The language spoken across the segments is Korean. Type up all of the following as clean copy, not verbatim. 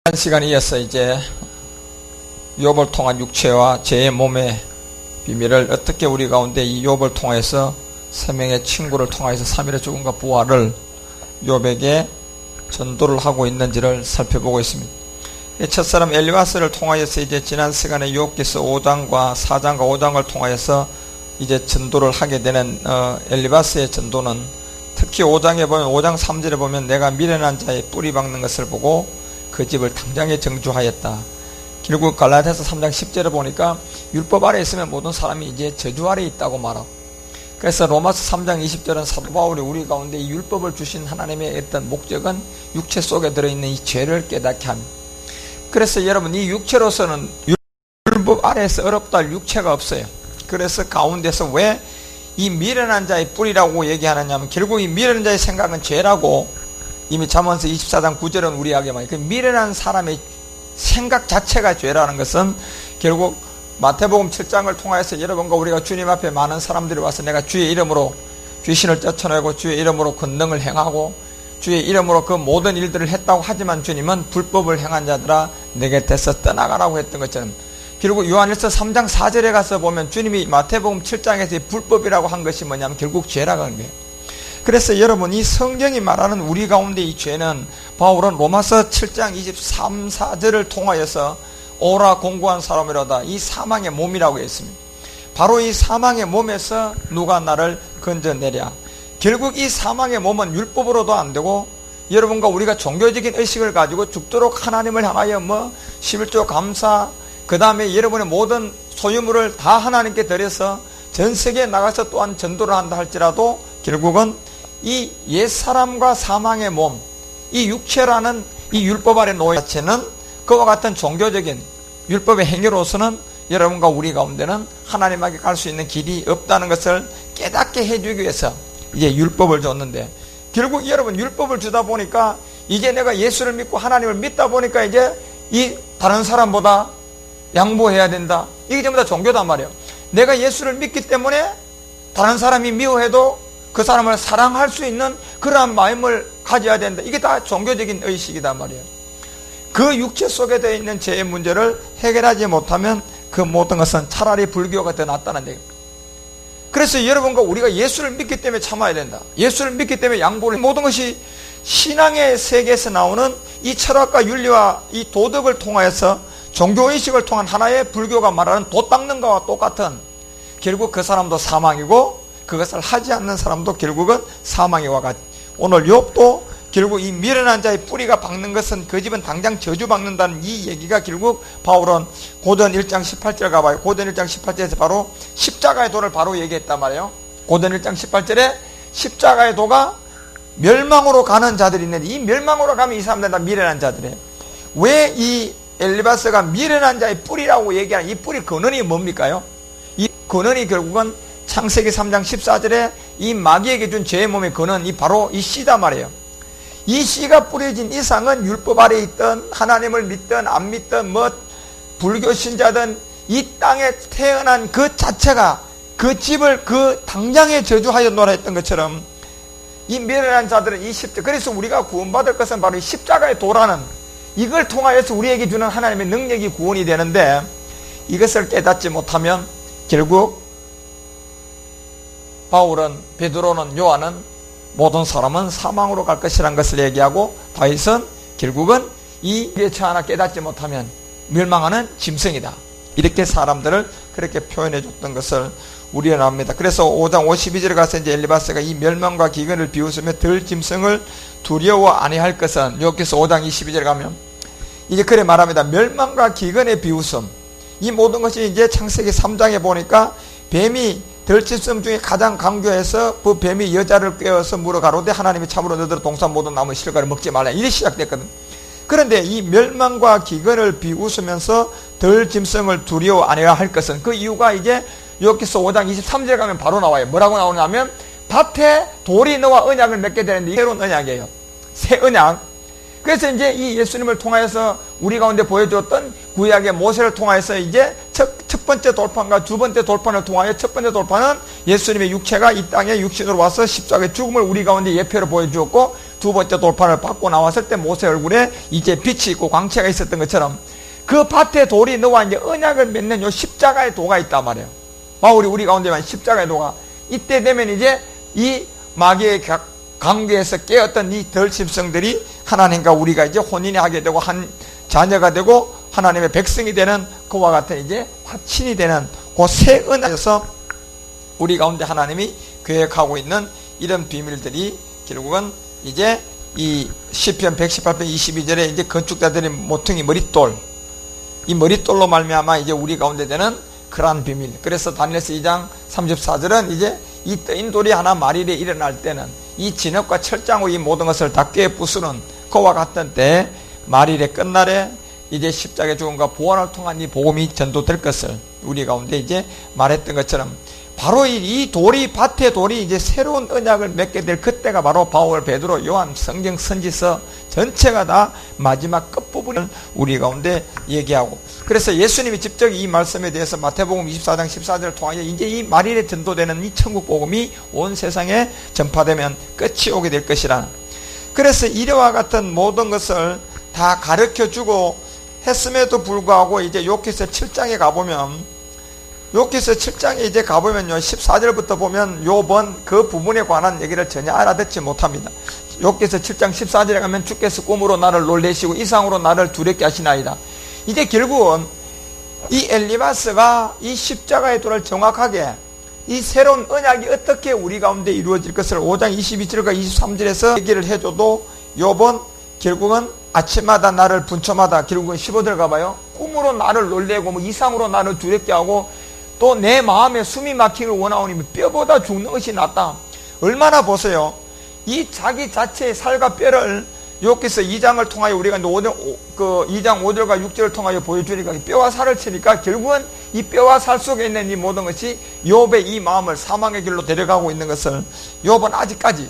한 시간에 이어서 이제 욥을 통한 육체와 죄의 몸의 비밀을 어떻게 우리 가운데 이 욥을 통해서 세 명의 친구를 통해서 3일의 죽음과 부활을 욥에게 전도를 하고 있는지를 살펴보고 있습니다. 첫사람 엘리바스를 통하여서 이제 지난 시간에 욥기서 5장과 4장과 5장을 통하여서 이제 전도를 하게 되는 엘리바스의 전도는 특히 5장에 보면 5장 3절에 보면 내가 미련한 자의 뿌리 박는 것을 보고 그 집을 당장에 정주하였다. 결국 갈라디아서 3장 10절에 보니까 율법 아래 있으면 모든 사람이 이제 저주 아래 있다고 말하고, 그래서 로마서 3장 20절은 사도 바울이 우리 가운데 이 율법을 주신 하나님의 어떤 목적은 육체 속에 들어있는 이 죄를 깨닫게 합니다. 그래서 여러분, 이 육체로서는 율법 아래에서 어렵다 할 육체가 없어요. 그래서 가운데서 왜 이 미련한 자의 뿌리라고 얘기하느냐 하면, 결국 이 미련한 자의 생각은 죄라고 이미 잠언서 24장 9절은 우리에게 많이, 그 미련한 사람의 생각 자체가 죄라는 것은 결국 마태복음 7장을 통하여서 여러분과 우리가 주님 앞에 많은 사람들이 와서 내가 주의 이름으로 귀신을 쫓아내고 주의 이름으로 권능을 행하고 주의 이름으로 그 모든 일들을 했다고 하지만 주님은 불법을 행한 자들아 내 곁에서 떠나가라고 했던 것처럼, 결국 요한일서 3장 4절에 가서 보면 주님이 마태복음 7장에서 불법이라고 한 것이 뭐냐면 결국 죄라고 하는 거예요. 그래서 여러분, 이 성경이 말하는 우리 가운데 이 죄는 바울은 로마서 7장 23, 4절을 통하여서 오라 공고한 사람이로다, 이 사망의 몸이라고 했습니다. 바로 이 사망의 몸에서 누가 나를 건져내랴. 결국 이 사망의 몸은 율법으로도 안 되고, 여러분과 우리가 종교적인 의식을 가지고 죽도록 하나님을 향하여 11조 감사, 그 다음에 여러분의 모든 소유물을 다 하나님께 드려서 전 세계에 나가서 또한 전도를 한다 할지라도 결국은 이 옛사람과 사망의 몸, 이 육체라는 이 율법 아래 놓여 자체는 그와 같은 종교적인 율법의 행위로서는 여러분과 우리 가운데는 하나님에게 갈 수 있는 길이 없다는 것을 깨닫게 해주기 위해서 이제 율법을 줬는데, 결국 여러분 율법을 주다 보니까 이제 내가 예수를 믿고 하나님을 믿다 보니까 이제 이 다른 사람보다 양보해야 된다. 이게 전부 다 종교단 말이에요. 내가 예수를 믿기 때문에 다른 사람이 미워해도 그 사람을 사랑할 수 있는 그러한 마음을 가져야 된다. 이게 다 종교적인 의식이단 말이에요. 그 육체 속에 되어 있는 죄의 문제를 해결하지 못하면 그 모든 것은 차라리 불교가 더 낫다는 얘기입니다. 그래서 여러분과 우리가 예수를 믿기 때문에 참아야 된다. 예수를 믿기 때문에 양보를, 모든 것이 신앙의 세계에서 나오는 이 철학과 윤리와 이 도덕을 통하여서 종교의식을 통한 하나의 불교가 말하는 돛 닦는 것과 똑같은, 결국 그 사람도 사망이고 그것을 하지 않는 사람도 결국은 사망이와 같이, 오늘 욥도 결국 이 미련한 자의 뿌리가 박는 것은 그 집은 당장 저주 박는다는 이 얘기가 결국 바울은 고전 1장 18절 가봐요. 고전 1장 18절에서 바로 십자가의 도를 바로 얘기했단 말이에요. 고전 1장 18절에 십자가의 도가 멸망으로 가는 자들이 있는데, 이 멸망으로 가면 이 사람들은 다 미련한 자들이에요. 왜 이 엘리바스가 미련한 자의 뿌리라고 얘기하는 이 뿌리 근원이 뭡니까요? 이 근원이 결국은 창세기 3장 14절에 이 마귀에게 준 죄의 몸의 근원, 이 바로 이 씨다 말이에요. 이 씨가 뿌려진 이상은 율법 아래 있던 하나님을 믿던 안 믿던 불교 신자든 이 땅에 태어난 그 자체가 그 집을 그 당장에 저주하여 놓으라 했던 것처럼, 이 미련한 자들은 이 십자가, 그래서 우리가 구원받을 것은 바로 이 십자가의 도라는, 이걸 통하여서 우리에게 주는 하나님의 능력이 구원이 되는데, 이것을 깨닫지 못하면 결국 바울은, 베드로는, 요한은 모든 사람은 사망으로 갈 것이라는 것을 얘기하고, 다윗은 결국은 이 예처 하나 깨닫지 못하면 멸망하는 짐승이다. 이렇게 사람들을 그렇게 표현해 줬던 것을 우리는 압니다. 그래서 5장 52절에 가서 이제 엘리바스가 이 멸망과 기근을 비웃으며 들 짐승을 두려워 아니할 것은, 여기서 5장 22절에 가면 이제 그래 말합니다. 멸망과 기근의 비웃음, 이 모든 것이 이제 창세기 3장에 보니까 뱀이 들짐승 중에 가장 강조해서 그 뱀이 여자를 꿰어서 물어 가로되 하나님이 참으로 너희들 동산 모든 나무 실과를 먹지 말라, 이래 시작됐거든. 그런데 이 멸망과 기근을 비웃으면서 들 짐승을 두려워 아니라 할 것은, 그 이유가 이제 여기서 5장 23절에 가면 바로 나와요. 뭐라고 나오냐면 밭에 돌이 너와 언약을 맺게 되는데 새로운 언약이에요. 새 언약. 그래서 이제 이 예수님을 통하여서 우리 가운데 보여주었던 구약의 모세를 통하여서 이제 첫 번째 돌판과 두 번째 돌판을 통하여, 첫 번째 돌판은 예수님의 육체가 이 땅에 육신으로 와서 십자가의 죽음을 우리 가운데 예표로 보여주었고, 두 번째 돌판을 받고 나왔을 때 모세 얼굴에 이제 빛이 있고 광채가 있었던 것처럼 그 밭의 돌이 너와 이제 언약을 맺는 요 십자가의 도가 있단 말이에요. 바울이 우리 가운데만 십자가의 도가 이때 되면 이제 이 마귀의 관계에서 깨었던 이 덜심성들이 하나님과 우리가 이제 혼인이 하게 되고 한 자녀가 되고 하나님의 백성이 되는 그와 같은 이제 화친이 되는 그 새 언약에서 우리 가운데 하나님이 계획하고 있는 이런 비밀들이 결국은 이제 이 시편 118편 22절에 이제 건축자들의 모퉁이 머릿돌, 이 머릿돌로 말미암아 이제 우리 가운데 되는 그러한 비밀. 그래서 다니엘서 2장 34절은 이제 이 떠인 돌이 하나 마리에 일어날 때는 이 진흙과 철장으로 이 모든 것을 다 깨부수는 그와 같은 때 말일의 끝날에 이제 십자가의 죽음과 부활을 통한 이 복음이 전도될 것을 우리 가운데 이제 말했던 것처럼 바로 이 돌이 밭의 돌이 이제 새로운 언약을 맺게 될 그때가 바로 바울, 베드로, 요한, 성경 선지서 전체가 다 마지막 끝부분을 우리 가운데 얘기하고, 그래서 예수님이 직접 이 말씀에 대해서 마태복음 24장 14절을 통하여 이제 이 말일에 전도되는 이 천국 복음이 온 세상에 전파되면 끝이 오게 될 것이라. 그래서 이와 같은 모든 것을 다 가르쳐주고 했음에도 불구하고 이제 욥기서 7장에 가보면, 욥기서 7장에 이제 가보면요, 14절부터 보면 욥은 그 부분에 관한 얘기를 전혀 알아듣지 못합니다. 욥기서 7장 14절에 가면 주께서 꿈으로 나를 놀래시고 이상으로 나를 두렵게 하시나이다. 이제 결국은 이 엘리바스가 이 십자가의 도를 정확하게 이 새로운 언약이 어떻게 우리 가운데 이루어질 것을 5장 22절과 23절에서 얘기를 해줘도 욥은 결국은 아침마다 나를 분초마다, 결국은 15절 가봐요, 꿈으로 나를 놀래고 뭐 이상으로 나를 두렵게 하고 또 내 마음에 숨이 막히기를 원하오니 뼈보다 죽는 것이 낫다. 얼마나 보세요. 이 자기 자체의 살과 뼈를 욥기서 2장을 통하여 우리가 2장 5절과 6절을 통하여 보여주니까 뼈와 살을 치니까 결국은 이 뼈와 살 속에 있는 이 모든 것이 욥의 이 마음을 사망의 길로 데려가고 있는 것을 욥은 아직까지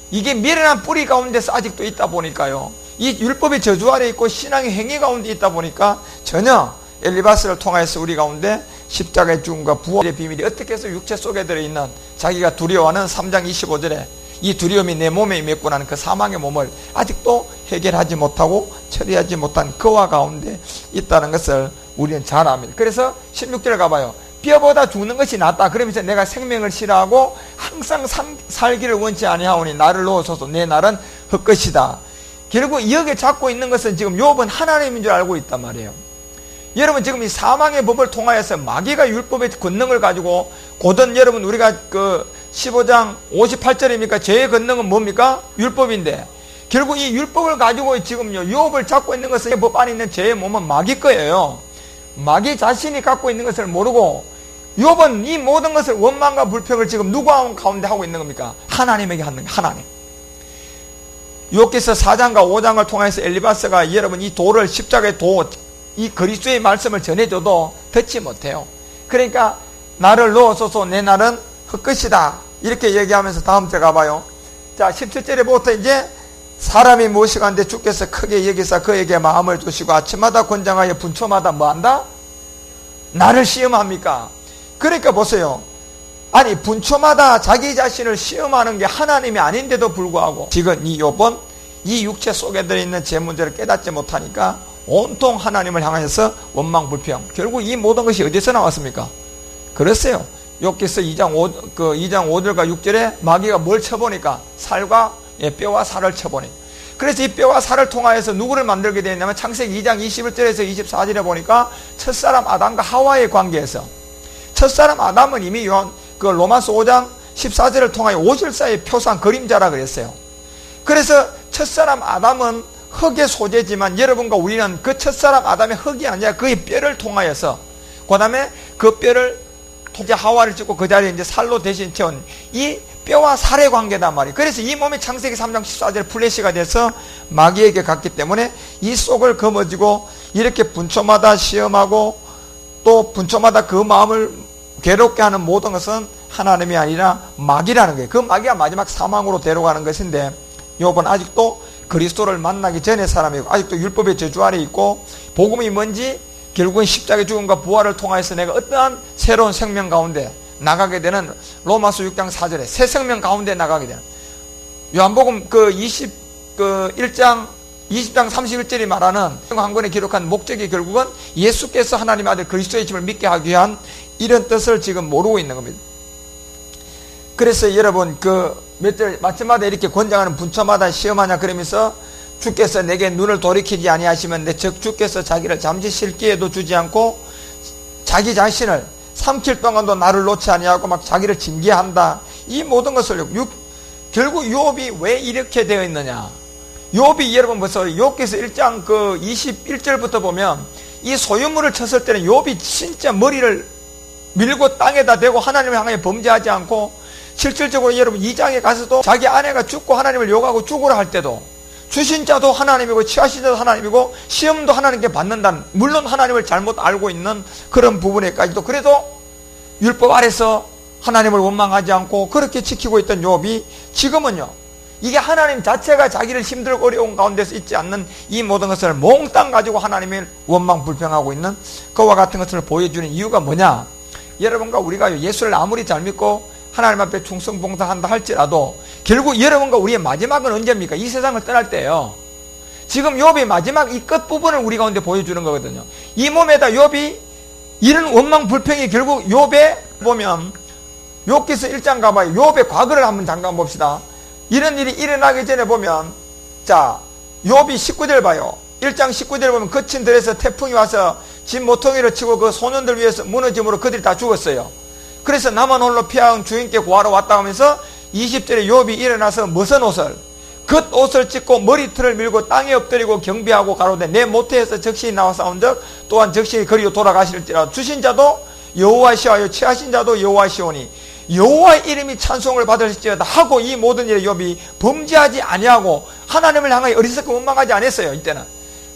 이게 미련한 뿌리 가운데서 아직도 있다 보니까요, 이 율법의 저주 아래 있고 신앙의 행위 가운데 있다 보니까 전혀 엘리바스를 통해서 우리 가운데 십자가의 죽음과 부활의 비밀이 어떻게 해서 육체 속에 들어있는 자기가 두려워하는 3장 25절에 이 두려움이 내 몸에 임했구나 하는 그 사망의 몸을 아직도 해결하지 못하고 처리하지 못한 그와 가운데 있다는 것을 우리는 잘 압니다. 그래서 16절 가봐요. 뼈보다 죽는 것이 낫다. 그러면서 내가 생명을 싫어하고 항상 살기를 원치 아니하오니 나를 놓으소서. 내 날은 헛것이다. 결국 여기에 잡고 있는 것은 지금 욥은 하나님인 줄 알고 있단 말이에요. 여러분, 지금 이 사망의 법을 통하여서 마귀가 율법의 권능을 가지고 고든, 여러분 우리가 그 15장 58절입니까? 죄의 권능은 뭡니까? 율법인데 결국 이 율법을 가지고 지금요 욥을 잡고 있는 것은 법 안에 있는 죄의 몸은 마귀 거예요. 마귀 자신이 갖고 있는 것을 모르고 욥은 이 모든 것을 원망과 불평을 지금 누구 가운데 하고 있는 겁니까? 하나님에게 하는 거예요. 하나님. 욥기서 4장과 5장을 통해서 엘리바스가 여러분 이 돌을 십자가의 도, 이 그리스도의 말씀을 전해줘도 듣지 못해요. 그러니까 나를 넣어서서 내 날은 헛것이다 이렇게 얘기하면서 다음 절 가봐요. 자, 17절에부터 이제 사람이 무엇이 간데 주께서 크게 여기사 그에게 마음을 주시고 아침마다 권장하여 분초마다 뭐한다? 나를 시험합니까? 그러니까 보세요. 아니 분초마다 자기 자신을 시험하는 게 하나님이 아닌데도 불구하고 지금 이 욥은 이 육체 속에 들어있는 제 문제를 깨닫지 못하니까 온통 하나님을 향해서 원망 불평. 결국 이 모든 것이 어디서 나왔습니까? 그랬어요. 욥기서 2장 5절과 6절에 마귀가 뭘 쳐보니까 살과 뼈와 살을 쳐보니. 그래서 이 뼈와 살을 통하여서 누구를 만들게 되었냐면 창세기 2장 21절에서 24절에 보니까 첫사람 아담과 하와의 관계에서 첫사람 아담은 이미 로마서 5장 14절을 통하여 오실사의 표상 그림자라 그랬어요. 그래서 첫사람 아담은 흙의 소재지만 여러분과 우리는 그 첫사람 아담의 흙이 아니라 그의 뼈를 통하여서 그 다음에 그 뼈를 이제 하와를 찍고 그 자리에 이제 살로 대신 채운 이 뼈와 살의 관계단 말이에요. 그래서 이 몸이 창세기 3장 14절 플래시가 돼서 마귀에게 갔기 때문에 이 속을 거머쥐고 이렇게 분초마다 시험하고 또 분초마다 그 마음을 괴롭게 하는 모든 것은 하나님이 아니라 마귀라는 거예요. 그 마귀가 마지막 사망으로 데려가는 것인데 욥은 아직도 그리스도를 만나기 전의 사람이고 아직도 율법의 저주 아래 있고 복음이 뭔지 결국은 십자가의 죽음과 부활을 통해서 내가 어떠한 새로운 생명 가운데 나가게 되는 로마서 6장 4절에 새 생명 가운데 나가게 되는 요한복음 그 1장 20장 31절이 말하는 한 권에 기록한 목적이 결국은 예수께서 하나님의 아들 그리스도의 힘을 믿게 하기 위한 이런 뜻을 지금 모르고 있는 겁니다. 그래서 여러분 몇 절 마침마다 이렇게 권장하는 분초마다 시험하냐 그러면서 주께서 내게 눈을 돌이키지 아니하시면 내 즉 주께서 자기를 잠시 쉴 기회도 주지 않고 자기 자신을 삼킬 동안도 나를 놓지 아니하고 막 자기를 징계한다. 이 모든 것을 결국 욥이 왜 이렇게 되어 있느냐. 욥이 여러분 벌써 욥기서 1장 21절부터 보면 이 소유물을 쳤을 때는 욥이 진짜 머리를 밀고 땅에다 대고 하나님을 향해 범죄하지 않고 실질적으로 여러분 2장에 가서도 자기 아내가 죽고 하나님을 욕하고 죽으라 할 때도 주신 자도 하나님이고 취하신 자도 하나님이고 시험도 하나님께 받는다는, 물론 하나님을 잘못 알고 있는 그런 부분에까지도 그래도 율법 아래서 하나님을 원망하지 않고 그렇게 지키고 있던 욥이 지금은요, 이게 하나님 자체가 자기를 힘들고 어려운 가운데서 있지 않는 이 모든 것을 몽땅 가지고 하나님을 원망 불평하고 있는 그와 같은 것을 보여주는 이유가 뭐냐. 여러분과 우리가 예수를 아무리 잘 믿고 하나님 앞에 충성봉사한다 할지라도 결국 여러분과 우리의 마지막은 언제입니까? 이 세상을 떠날 때예요. 지금 욥의 마지막 이 끝부분을 우리 가운데 보여주는 거거든요. 이 몸에다 욥이 이런 원망 불평이 결국 욥에 보면 욥기서 1장 가봐요. 욥의 과거를 한번 잠깐 봅시다. 이런 일이 일어나기 전에 보면 자 욥이 19절 봐요. 1장 19절 보면 거친 들에서 태풍이 와서 집 모퉁이를 치고 그 소년들 위해서 무너짐으로 그들이 다 죽었어요. 그래서 나만 홀로 피하은 주인께 구하러 왔다 하면서 20절에 욥이 일어나서 멋은 옷을 겉옷을 찢고 머리털을 밀고 땅에 엎드리고 경배하고 가로되 내 모태에서 적신이 나와 싸운즉 또한 적신이 그리로 돌아가실지라 주신 자도 여호와시하여 취하신 자도 여호와시오니 여호와의 이름이 찬송을 받으실지어다 하고 이 모든 일에 욥이 범죄하지 아니하고 하나님을 향하여 어리석게 원망하지 않았어요. 이때는.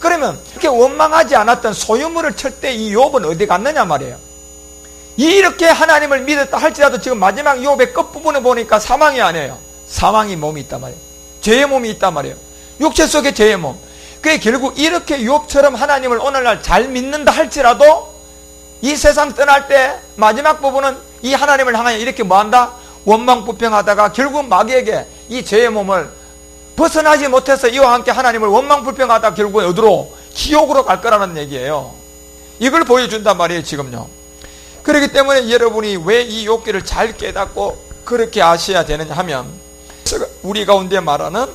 그러면 이렇게 원망하지 않았던 소유물을 칠 때 이 욥은 어디 갔느냐 말이에요. 이렇게 하나님을 믿었다 할지라도 지금 마지막 욥의 끝부분을 보니까 사망이 아니에요. 사망이 몸이 있단 말이에요. 죄의 몸이 있단 말이에요. 육체 속에 죄의 몸. 그게 결국 이렇게 욥처럼 하나님을 오늘날 잘 믿는다 할지라도 이 세상 떠날 때 마지막 부분은 이 하나님을 향하여 이렇게 뭐한다? 원망불평하다가 결국 마귀에게 이 죄의 몸을 벗어나지 못해서 이와 함께 하나님을 원망불평하다가 결국은 어디로? 지옥으로 갈 거라는 얘기예요. 이걸 보여준단 말이에요 지금요. 그렇기 때문에 여러분이 왜 이 욥기를 잘 깨닫고 그렇게 아셔야 되느냐 하면 우리 가운데 말하는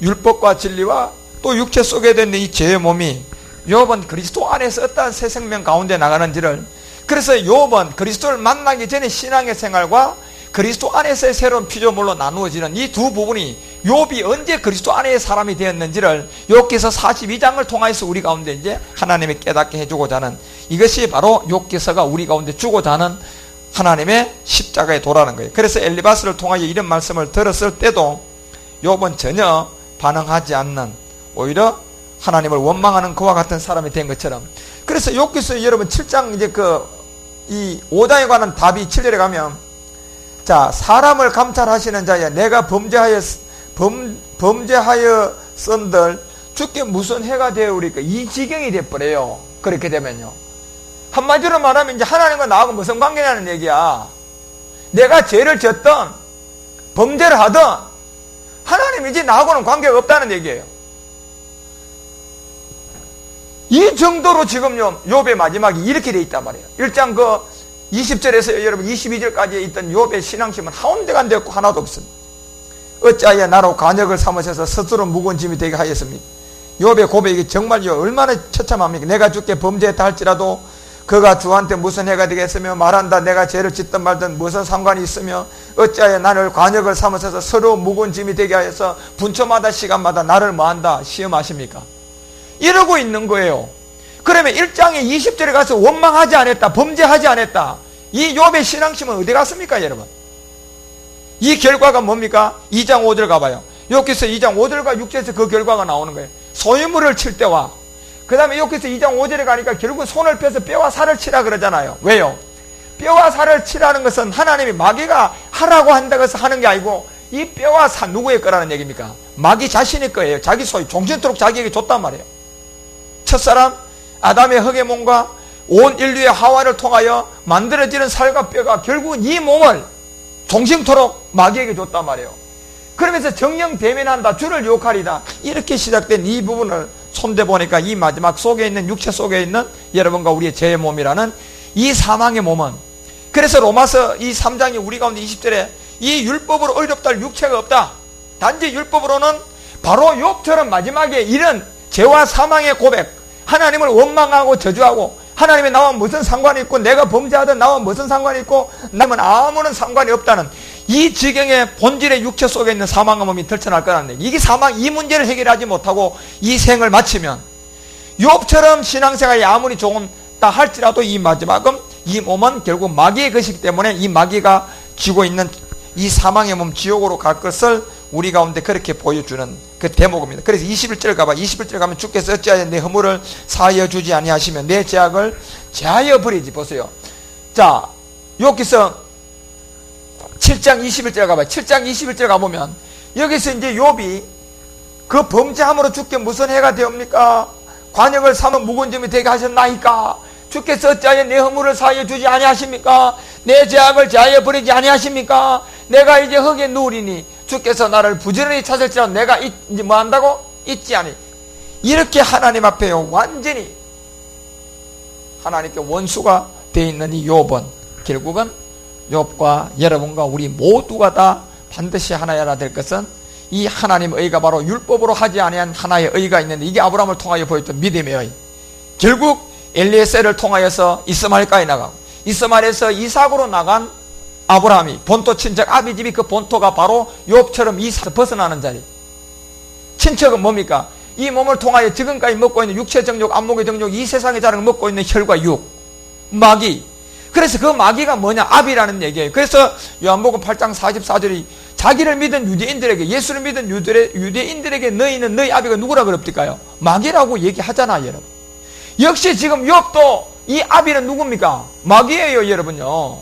율법과 진리와 또 육체 속에 있는 이 죄의 몸이 욥은 그리스도 안에서 어떠한 새 생명 가운데 나가는지를, 그래서 욥은 그리스도를 만나기 전에 신앙의 생활과 그리스도 안에서의 새로운 피조물로 나누어지는 이 두 부분이 욥이 언제 그리스도 안의 사람이 되었는지를 욥기서 42장을 통해서 우리 가운데 이제 하나님이 깨닫게 해주고자 하는, 이것이 바로 욥기서가 우리 가운데 주고자 하는 하나님의 십자가의 도라는 거예요. 그래서 엘리바스를 통하여 이런 말씀을 들었을 때도 욥은 전혀 반응하지 않는, 오히려 하나님을 원망하는 그와 같은 사람이 된 것처럼. 그래서 욥기서 여러분 7장 이제 이 5장에 관한 답이 7절에 가면, 자 사람을 감찰하시는 자야 내가 범죄하였선들 주께 무슨 해가 되오리까. 이 지경이 돼버려요. 그렇게 되면요. 한마디로 말하면 이제 하나님과 나하고 무슨 관계냐는 얘기야. 내가 죄를 졌든 범죄를 하든 하나님이지 나하고는 관계가 없다는 얘기예요. 이 정도로 지금요 욥의 마지막이 이렇게 돼 있단 말이에요. 1장 20절에서 여러분 22절까지 있던 욥의 신앙심은 하운데가 안 되었고 하나도 없습니다. 어찌하여 나로 관역을 삼으셔서 스스로 무거운 짐이 되게 하였습니까? 욥의 고백이 정말요 얼마나 처참합니까? 내가 주께 범죄했다 할지라도 그가 주한테 무슨 해가 되겠으며 말한다 내가 죄를 짓든 말든 무슨 상관이 있으며 어찌하여 나를 관역을 삼으셔서 서로 무거운 짐이 되게 하여서 분초마다 시간마다 나를 뭐한다 시험하십니까? 이러고 있는 거예요. 그러면 1장에 20절에 가서 원망하지 않았다, 범죄하지 않았다, 이 욥의 신앙심은 어디 갔습니까 여러분? 이 결과가 뭡니까? 2장 5절 가봐요. 욥기서 2장 5절과 6절에서 그 결과가 나오는 거예요. 소유물을 칠 때와 그 다음에 욥기서 2장 5절에 가니까 결국은 손을 펴서 뼈와 살을 치라 그러잖아요. 왜요? 뼈와 살을 치라는 것은 하나님이 마귀가 하라고 한다고 해서 하는 게 아니고 이 뼈와 살 누구의 거라는 얘기입니까? 마귀 자신의 거예요. 자기 소유 종신토록 자기에게 줬단 말이에요. 첫사람 아담의 흙의 몸과 온 인류의 하와를 통하여 만들어지는 살과 뼈가 결국은 이 몸을 종신토록 마귀에게 줬단 말이에요. 그러면서 정령 대면한다. 주를 유혹하리다. 이렇게 시작된 이 부분을 손대 보니까 이 마지막 속에 있는 육체 속에 있는 여러분과 우리의 죄의 몸이라는 이 사망의 몸은, 그래서 로마서 이 3장이 우리 가운데 20절에 이 율법으로 어렵다 할 육체가 없다. 단지 율법으로는 바로 욥처럼 마지막에 이런 죄와 사망의 고백, 하나님을 원망하고 저주하고 하나님이 나와 무슨 상관이 있고 내가 범죄하든 나와 무슨 상관이 있고 남은 아무런 상관이 없다는 이 지경의 본질의 육체 속에 있는 사망의 몸이 덜쳐날 거라는 얘기. 이게 사망, 이 문제를 해결하지 못하고 이 생을 마치면 욥처럼 신앙생활이 아무리 좋다 할지라도 이 마지막은 이 몸은 결국 마귀의 것이기 때문에 이 마귀가 쥐고 있는 이 사망의 몸 지옥으로 갈 것을 우리 가운데 그렇게 보여주는 그 대목입니다. 그래서 21절 가봐. 21절 가면 주께서 어찌하여 내 허물을 사하여 주지 아니하시면 내 죄악을 제하여 버리지. 보세요. 자, 여기서 7장 21절 가봐. 7장 21절 가보면 여기서 이제 욥이 그 범죄함으로 주께 무슨 해가 되옵니까? 관역을 삼아 묵은 점이 되게 하셨나이까? 주께서 어찌하여 내 허물을 사하여 주지 아니하십니까? 내 죄악을 제하여 버리지 아니하십니까? 내가 이제 흙에 누우리니 주께서 나를 부지런히 찾을지라도 내가 이제 뭐 한다고? 잊지 아니. 이렇게 하나님 앞에 완전히 하나님께 원수가 되어 있는 이 욥은 결국은 욥과 여러분과 우리 모두가 다 반드시 하나여라 될 것은 이 하나님의 의가 바로 율법으로 하지 아니한 하나의 의가 있는데, 이게 아브라함을 통하여 보였던 믿음의 의. 결국 엘리에셀을 통하여서 이스마엘까지 나가고 이스마엘에서 이삭으로 나간 아브라함이 본토 친척 아비집이 그 본토가 바로 욥처럼 이삭에서 벗어나는 자리. 친척은 뭡니까? 이 몸을 통하여 지금까지 먹고 있는 육체 정욕, 안목의 정욕, 이 세상의 자랑을 먹고 있는 혈과 육, 마귀. 그래서 그 마귀가 뭐냐? 압이라는 얘기예요. 그래서 요한복음 8장 44절이 자기를 믿은 유대인들에게, 예수를 믿은 유대인들에게 너희는 너희 아비가 누구라 그럽니까요? 마귀라고 얘기하잖아요, 여러분. 역시 지금 욥도 이 아비는 누굽니까? 마귀예요, 여러분요.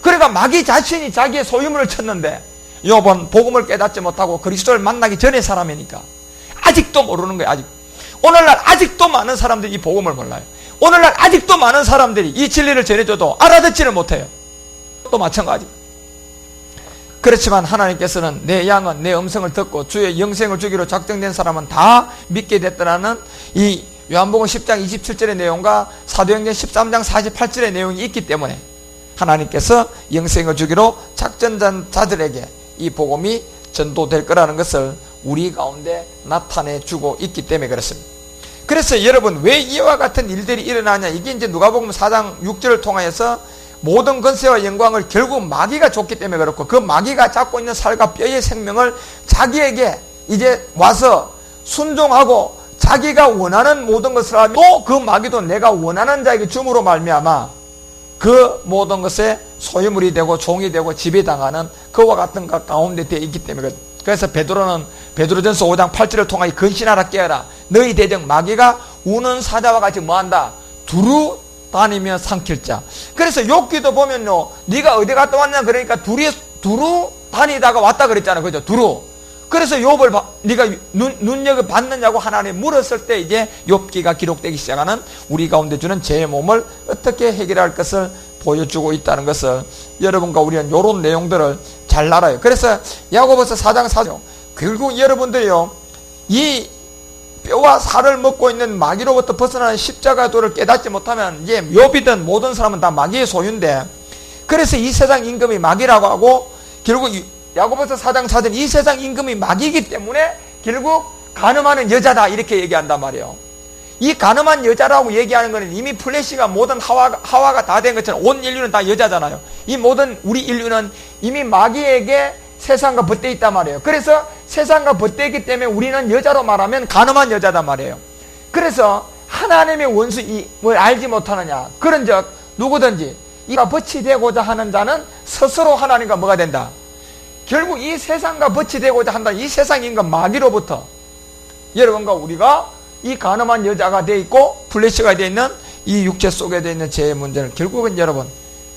그러니까 마귀 자신이 자기의 소유물을 쳤는데 욥은 복음을 깨닫지 못하고 그리스도를 만나기 전의 사람이니까 아직도 모르는 거예요. 아직. 오늘날 아직도 많은 사람들이 이 복음을 몰라요. 오늘날 아직도 많은 사람들이 이 진리를 전해줘도 알아듣지를 못해요. 또 마찬가지. 그렇지만 하나님께서는 내 양은 내 음성을 듣고 주의 영생을 주기로 작정된 사람은 다 믿게 됐다라는 이 요한복음 10장 27절의 내용과 사도행전 13장 48절의 내용이 있기 때문에 하나님께서 영생을 주기로 작정한 자들에게 이 복음이 전도될 거라는 것을 우리 가운데 나타내 주고 있기 때문에 그렇습니다. 그래서 여러분, 왜 이와 같은 일들이 일어나냐? 이게 이제 누가복음 4장 6절을 통하여서 모든 권세와 영광을 결국 마귀가 줬기 때문에 그렇고, 그 마귀가 잡고 있는 살과 뼈의 생명을 자기에게 이제 와서 순종하고 자기가 원하는 모든 것을 하고, 또 그 마귀도 내가 원하는 자에게 줌으로 말미암아 그 모든 것에 소유물이 되고 종이 되고 지배당하는 그와 같은 것 가운데 되어 있기 때문에, 그래서 베드로는 베드로전서 5장 8절을 통하여 근신하라 깨어라. 너희 대적 마귀가 우는 사자와 같이 뭐한다? 두루 다니며 삼킬 자. 그래서 욥기도 보면요, 네가 어디 갔다 왔냐 그러니까 두루 다니다가 왔다 그랬잖아, 그죠? 두루. 그래서 욥을 네가 눈여겨 봤느냐고 하나님 물었을 때 이제 욥기가 기록되기 시작하는 우리 가운데 주는 죄의 몸을 어떻게 해결할 것을 보여주고 있다는 것을 여러분과 우리는 이런 내용들을 잘 알아요. 그래서 야고보서 4장 4절, 결국 여러분들이요, 이 뼈와 살을 먹고 있는 마귀로부터 벗어나는 십자가의 도를 깨닫지 못하면 이제 욥이든 모든 사람은 다 마귀의 소유인데, 그래서 이 세상 임금이 마귀라고 하고, 결국 야고보서 4장 4절, 이 세상 임금이 마귀이기 때문에 결국 간음하는 여자다 이렇게 얘기한단 말이에요. 이 간음한 여자라고 얘기하는 것은 이미 플래시가 모든 하와가 다 된 것처럼 온 인류는 다 여자잖아요. 이 모든 우리 인류는 이미 마귀에게 세상과 벗대 있단 말이에요. 그래서 세상과 벗대 있기 때문에 우리는 여자로 말하면 간음한 여자단 말이에요. 그래서 하나님의 원수임을 알지 못하느냐, 그런즉 누구든지 이가 벗이 되고자 하는 자는 스스로 하나님과 뭐가 된다? 결국 이 세상과 벗이 되고자 한다. 이 세상인과 마귀로부터 여러분과 우리가 이 간음한 여자가 되어 있고 플래시가 되어 있는 이 육체 속에 되어 있는 죄의 문제는 결국은 여러분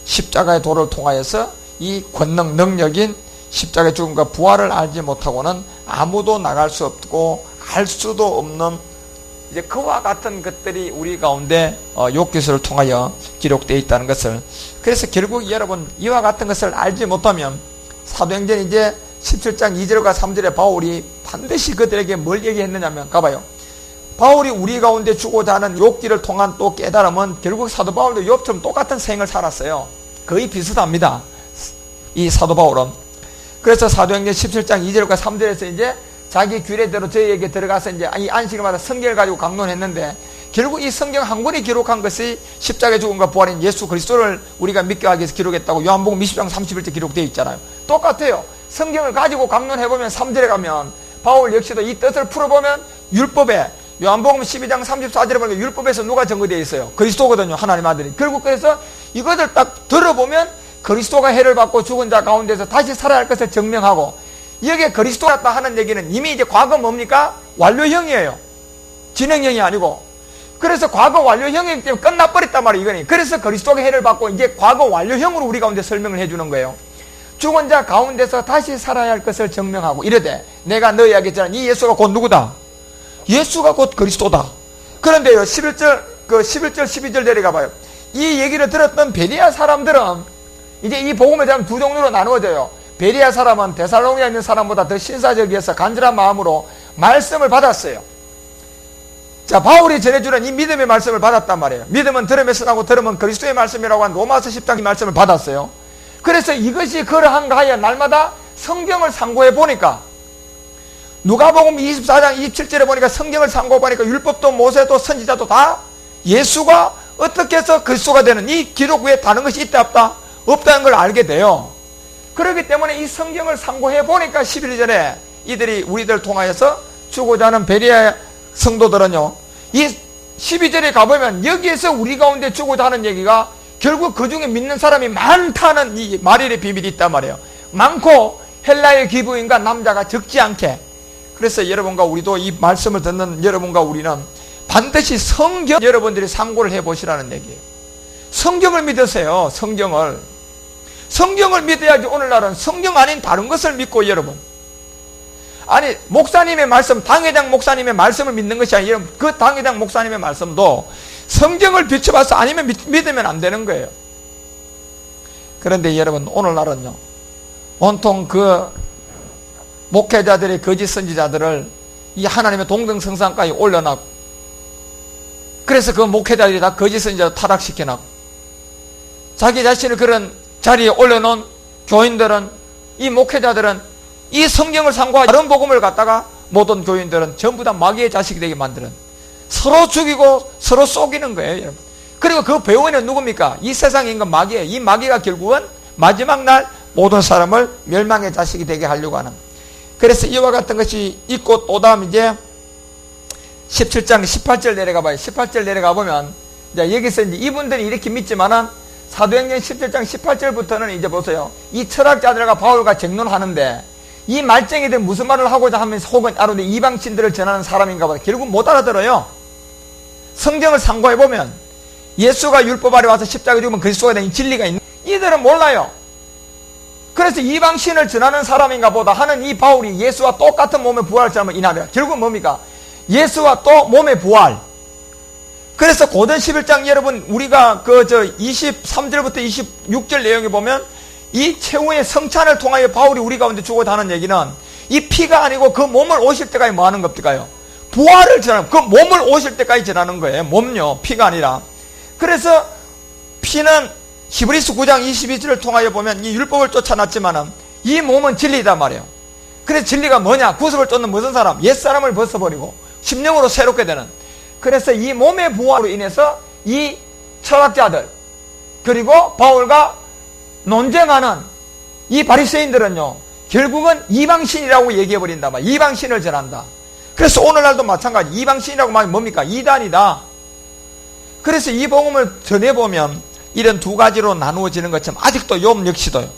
십자가의 도를 통하여서 이 권능 능력인 십자가의 죽음과 부활을 알지 못하고는 아무도 나갈 수 없고 알 수도 없는 이제 그와 같은 것들이 우리 가운데 욥기서를 통하여 기록되어 있다는 것을, 그래서 결국 여러분 이와 같은 것을 알지 못하면 사도행전 이제 17장 2절과 3절에 바울이 반드시 그들에게 뭘 얘기했느냐면, 가봐요. 바울이 우리 가운데 주고자 하는 욥기를 통한 또 깨달음은 결국 사도 바울도 욥처럼 똑같은 생을 살았어요. 거의 비슷합니다, 이 사도 바울은. 그래서 사도행전 17장 2절과 3절에서 이제 자기 규례대로 저희에게 들어가서 이제 이 안식일마다 성경을 가지고 강론했는데, 결국 이 성경 한 권이 기록한 것이 십자가의 죽음과 부활인 예수 그리스도를 우리가 믿게 하기 위해서 기록했다고 요한복음 20장 31절 기록되어 있잖아요. 똑같아요. 성경을 가지고 강론해보면 3절에 가면 바울 역시도 이 뜻을 풀어보면 율법에, 요한복음 12장 34절에 보니까 율법에서 누가 증거되어 있어요? 그리스도거든요. 하나님 아들이. 결국 그래서 이것을 딱 들어보면 그리스도가 해를 받고 죽은 자 가운데서 다시 살아야 할 것을 증명하고, 여기에 그리스도였다 하는 얘기는 이미 이제 과거 뭡니까? 완료형이에요. 진행형이 아니고. 그래서 과거 완료형이기 때문에 끝나버렸단 말이에요, 이거니. 그래서 그리스도가 해를 받고 이제 과거 완료형으로 우리 가운데 설명을 해주는 거예요. 죽은 자 가운데서 다시 살아야 할 것을 증명하고, 이르되 내가 너희에게 전한 이 예수가 곧 누구다? 예수가 곧 그리스도다. 그런데요, 11절 12절 내려가 봐요. 이 얘기를 들었던 베레아 사람들은 이제 이 복음을 전하면 두 종류로 나누어져요. 베레아 사람은 데살로니가에 있는 사람보다 더 신사적이어서 간절한 마음으로 말씀을 받았어요. 자, 바울이 전해주는 이 믿음의 말씀을 받았단 말이에요. 믿음은 들음에서 나고 들음은 그리스도의 말씀이라고 한 로마서 10장 말씀을 받았어요. 그래서 이것이 그러한가 하여 날마다 성경을 상고해 보니까, 누가복음 24장 27절에 보니까 성경을 상고해 보니까 율법도 모세도 선지자도 다 예수가 어떻게 해서 그리스도가 되는 이 기록 위에 다른 것이 있다 없다? 없다는 걸 알게 돼요. 그렇기 때문에 이 성경을 상고해 보니까 11절에 이들이 우리들 통하여서 주고자 하는 베레아 성도들은요, 이 12절에 가보면 여기에서 우리 가운데 주고자 하는 얘기가 결국 그 중에 믿는 사람이 많다는 이 말일의 비밀이 있단 말이에요. 많고 헬라의 기부인과 남자가 적지 않게. 그래서 여러분과 우리도 이 말씀을 듣는 여러분과 우리는 반드시 성경 여러분들이 상고를 해보시라는 얘기예요. 성경을 믿으세요. 성경을 믿어야지. 오늘날은 성경 아닌 다른 것을 믿고, 여러분, 아니 목사님의 말씀, 당회장 목사님의 말씀을 믿는 것이 아니라 그 당회장 목사님의 말씀도 성경을 비춰봐서 아니면 믿으면 안 되는 거예요. 그런데 여러분, 오늘날은요, 온통 그 목회자들의 거짓 선지자들을 이 하나님의 동등성상까지 올려놨고, 그래서 그 목회자들이 다 거짓 선지자를 타락시켜놨고, 자기 자신을 그런 자리에 올려놓은 교인들은, 이 목회자들은 이 성경을 상고하고 다른 복음을 갖다가 모든 교인들은 전부 다 마귀의 자식이 되게 만드는, 서로 죽이고 서로 속이는 거예요, 여러분. 그리고 그 배우는 누굽니까? 이 세상의 인간 마귀예요. 이 마귀가 결국은 마지막 날 모든 사람을 멸망의 자식이 되게 하려고 하는. 그래서 이와 같은 것이 있고, 또 다음 이제 17장 18절 내려가 봐요. 18절 내려가 보면 이제 여기서 이제 이분들이 이렇게 믿지만은 사도행전 17장 18절부터는 이제 보세요. 이 철학자들과 바울과 쟁론하는데, 이 말쟁이들 무슨 말을 하고자 하면서 혹은 아로데 이방신들을 전하는 사람인가 보다. 결국 못 알아들어요. 성경을 상고해보면 예수가 율법 아래 와서 십자가에 죽으면 그리스도가 된 진리가 있는, 이들은 몰라요. 그래서 이방신을 전하는 사람인가 보다 하는 이 바울이 예수와 똑같은 몸의 부활을 전하면 이나라. 결국 뭡니까? 예수와 또 몸의 부활. 그래서 고전 11장 여러분, 우리가 23절부터 26절 내용에 보면 이 최후의 성찬을 통하여 바울이 우리 가운데 주고자 하는 얘기는 이 피가 아니고 그 몸을 오실 때까지 뭐 하는 겁니까요? 부활을 전하는, 그 몸을 오실 때까지 전하는 거예요. 몸요, 피가 아니라. 그래서 피는 히브리서 9장 22절을 통하여 보면 이 율법을 쫓아놨지만은 이 몸은 진리다 말이에요. 그래서 진리가 뭐냐? 구습을 쫓는 무슨 사람? 옛사람을 벗어버리고 심령으로 새롭게 되는. 그래서 이 몸의 부활로 인해서 이 철학자들, 그리고 바울과 논쟁하는 이 바리새인들은요, 결국은 이방신이라고 얘기해버린다 말. 이방신을 전한다. 그래서 오늘날도 마찬가지. 이방신이라고 말하면 뭡니까? 이단이다. 그래서 이 복음을 전해보면 이런 두 가지로 나누어지는 것처럼 아직도 욥 역시도요,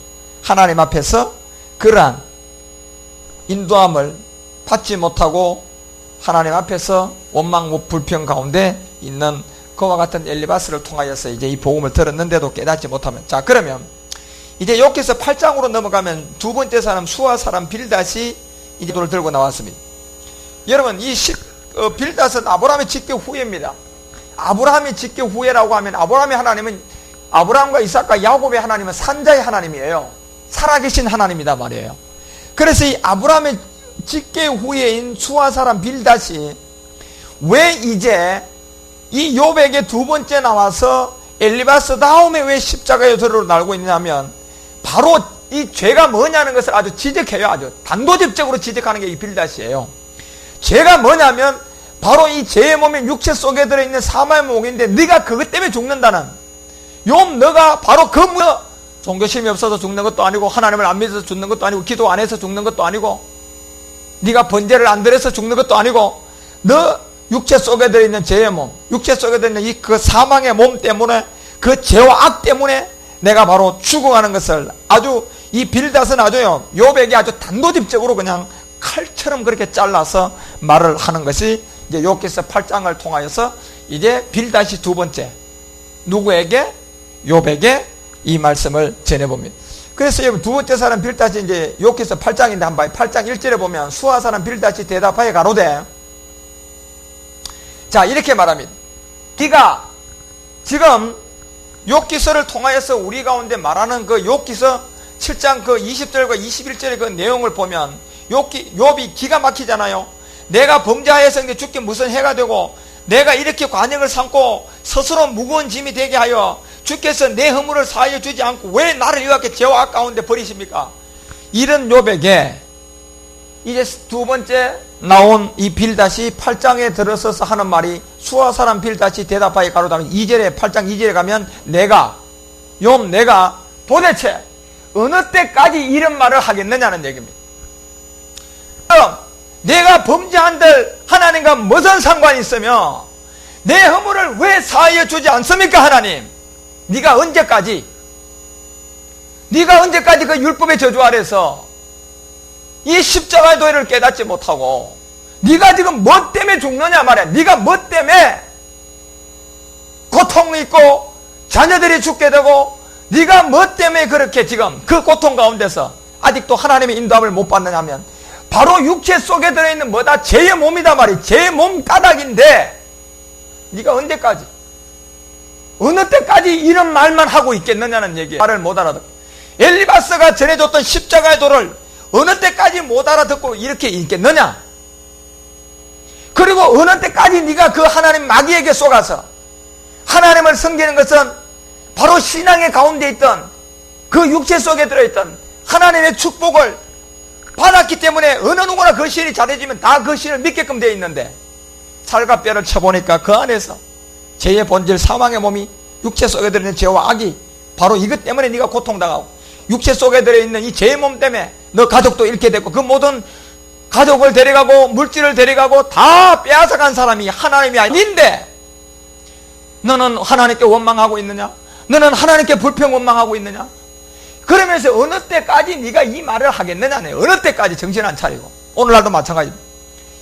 하나님 앞에서 그러한 인도함을 받지 못하고 하나님 앞에서 원망 불평 가운데 있는 그와 같은 엘리바스를 통하여서 이제 이 복음을 들었는데도 깨닫지 못하면, 자, 그러면 이제 여기서 8장으로 넘어가면 두 번째 사람 수아 사람 빌닷이 이제 돌을 들고 나왔습니다. 여러분, 이 빌닷은 아브라함의 직계 후예입니다. 아브라함의 직계 후예라고 하면 아브라함의 하나님은, 아브라함과 이삭과 야곱의 하나님은 산자의 하나님이에요. 살아계신 하나님이다 말이에요. 그래서 이 아브라함의 직계 후예인 수아 사람 빌닷이 왜 이제 이 욥에게 두 번째 나와서 엘리바스 다음에 왜 십자가의 도로로 날고 있냐면 바로 이 죄가 뭐냐는 것을 아주 지적해요. 아주 단도직입적으로 지적하는 게 이 빌닷이에요. 죄가 뭐냐면 바로 이 죄의 몸인 육체 속에 들어있는 사망의 목인데 네가 그것 때문에 죽는다는, 욥 너가 바로 그 종교심이 없어서 죽는 것도 아니고 하나님을 안 믿어서 죽는 것도 아니고 기도 안 해서 죽는 것도 아니고 네가 번제를 안 드려서 죽는 것도 아니고 너 육체 속에 들어있는 죄의 몸, 육체 속에 들어있는 그 사망의 몸 때문에, 그 죄와 악 때문에 내가 바로 죽어가는 것을 아주 이 빌닷은 아주요 욥에게 아주 단도직입적으로 그냥 칼처럼 그렇게 잘라서 말을 하는 것이 이제 욥기서 8장을 통하여서 이제 빌닷이 두 번째 누구에게? 욥에게 이 말씀을 전해봅니다. 그래서 여러분 두 번째 사람 빌닷이 이제 욥기서 8장인데 한번 8장 1절에 보면 수아 사람 빌닷이 대답하여 가로되, 자 이렇게 말합니다. 네가 지금 욥기서를 통하여서 우리 가운데 말하는 그 욥기서 7장 그 20절과 21절의 그 내용을 보면 욥이 기가 막히잖아요. 내가 범죄하여서 죽기 무슨 해가 되고 내가 이렇게 관역을 삼고 스스로 무거운 짐이 되게 하여 주께서 내 허물을 사하여 주지 않고 왜 나를 이렇게 죄와 악 가운데 버리십니까? 이런 욥에게 이제 두 번째 나온 이 빌닷이 8장에 들어서서 하는 말이 수아 사람 빌닷이 대답하여 가로다면 2절에 8장 2절에 가면 내가 도대체 어느 때까지 이런 말을 하겠느냐는 얘기입니다. 그럼 내가 범죄한들 하나님과 무슨 상관이 있으며 내 허물을 왜 사하여 주지 않습니까? 하나님, 네가 언제까지 그 율법의 저주 아래서 이 십자가의 도리를 깨닫지 못하고 네가 지금 뭐 때문에 죽느냐 말이야. 네가 뭐 때문에 고통이 있고 자녀들이 죽게 되고 네가 뭐 때문에 그렇게 지금 그 고통 가운데서 아직도 하나님의 인도함을 못 받느냐면 바로 육체 속에 들어있는 뭐다? 죄의 몸이다 말이야. 죄의 몸 까닭인데 네가 언제까지 어느 때까지 이런 말만 하고 있겠느냐는 얘기예요. 말을 못 알아듣고 엘리바스가 전해줬던 십자가의 도를 어느 때까지 못 알아듣고 이렇게 있겠느냐? 그리고 어느 때까지 네가 그 하나님 마귀에게 속아서 하나님을 섬기는 것은 바로 신앙의 가운데 있던 그 육체 속에 들어있던 하나님의 축복을 받았기 때문에 어느 누구나 그 신이 잘해지면 다 그 신을 믿게끔 되어 있는데 살과 뼈를 쳐보니까 그 안에서 죄의 본질 사망의 몸이 육체 속에 들어있는 죄와 악이 바로 이것 때문에 네가 고통당하고 육체 속에 들어있는 이 죄의 몸 때문에 너 가족도 잃게 됐고 그 모든 가족을 데려가고 물질을 데려가고 다 빼앗아간 사람이 하나님이 아닌데 너는 하나님께 원망하고 있느냐? 너는 하나님께 불평 원망하고 있느냐? 그러면서 어느 때까지 네가 이 말을 하겠느냐네. 어느 때까지 정신 안 차리고. 오늘날도 마찬가지입니다.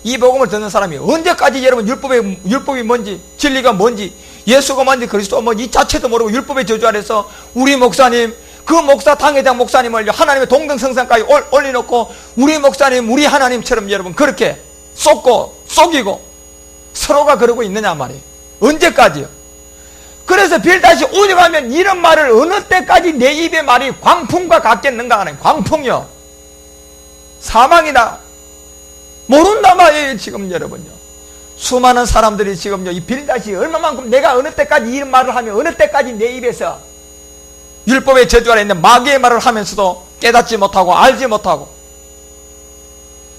이 복음을 듣는 사람이 언제까지 여러분 율법이 뭔지 진리가 뭔지 예수가 뭔지 그리스도가 뭔지 이 자체도 모르고 율법의 저주 아래서 우리 목사님 그 목사 당회장 목사님을 하나님의 동등성상까지 올려놓고 우리 목사님 우리 하나님처럼 여러분 그렇게 속이고 서로가 그러고 있느냐 말이에요. 언제까지요? 그래서 빌닷이 오죽하면 이런 말을 어느 때까지 내 입의 말이 광풍과 같겠는가 하는 광풍이요. 사망이다. 모른다 말이에요. 지금 여러분요. 수많은 사람들이 지금요. 이 빌닷이 얼마만큼 내가 어느 때까지 이런 말을 하면 어느 때까지 내 입에서 율법의 저주 아래 있는 마귀의 말을 하면서도 깨닫지 못하고 알지 못하고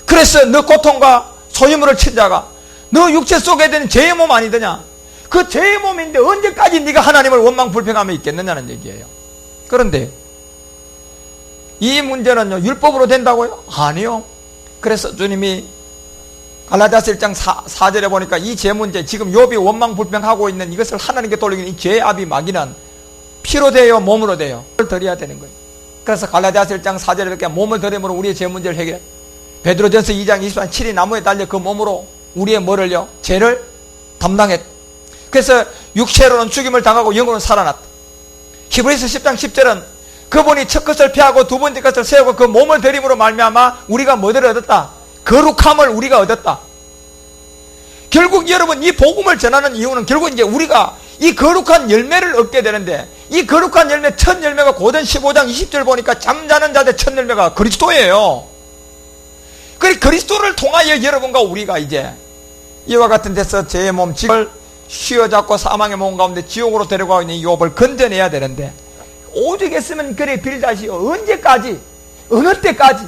그래서 너 고통과 소유물을 친 자가 너 육체 속에 드는 죄의 몸 아니더냐? 그 죄의 몸인데 언제까지 네가 하나님을 원망 불평하며 있겠느냐는 얘기예요. 그런데 이 문제는요 율법으로 된다고요? 아니요. 그래서 주님이 갈라디아서 1장 4절에 보니까 이 죄 문제 지금 욥이 원망 불평하고 있는 이것을 하나님께 돌리는 이 죄의 압이 마귀는 피로 돼요? 몸으로 돼요? 몸을 드려야 되는 거예요. 그래서 갈라디아서 1장 4절에 이렇게 몸을 드림으로 우리의 죄 문제를 해결해. 베드로전서 2장 24절 7이 나무에 달려 그 몸으로 우리의 뭐를요? 죄를 담당했다. 그래서 육체로는 죽임을 당하고 영으로는 살아났다. 히브리서 10장 10절은 그분이 첫 것을 피하고 두 번째 것을 세우고 그 몸을 드림으로 말미암아 우리가 뭐를 얻었다? 거룩함을 우리가 얻었다. 결국 여러분 이 복음을 전하는 이유는 결국 이제 우리가 이 거룩한 열매를 얻게 되는데 이 거룩한 열매 첫 열매가 고전 15장 20절 보니까 잠자는 자들 첫 열매가 그리스도예요. 그 그리스도를 통하여 여러분과 우리가 이제 이와 같은 데서 제 몸 지옥을 휘어잡고 사망의 몸 가운데 지옥으로 데려가고 있는 욥을 건져내야 되는데, 오죽 했으면 그래 빌다시오, 언제까지, 어느 때까지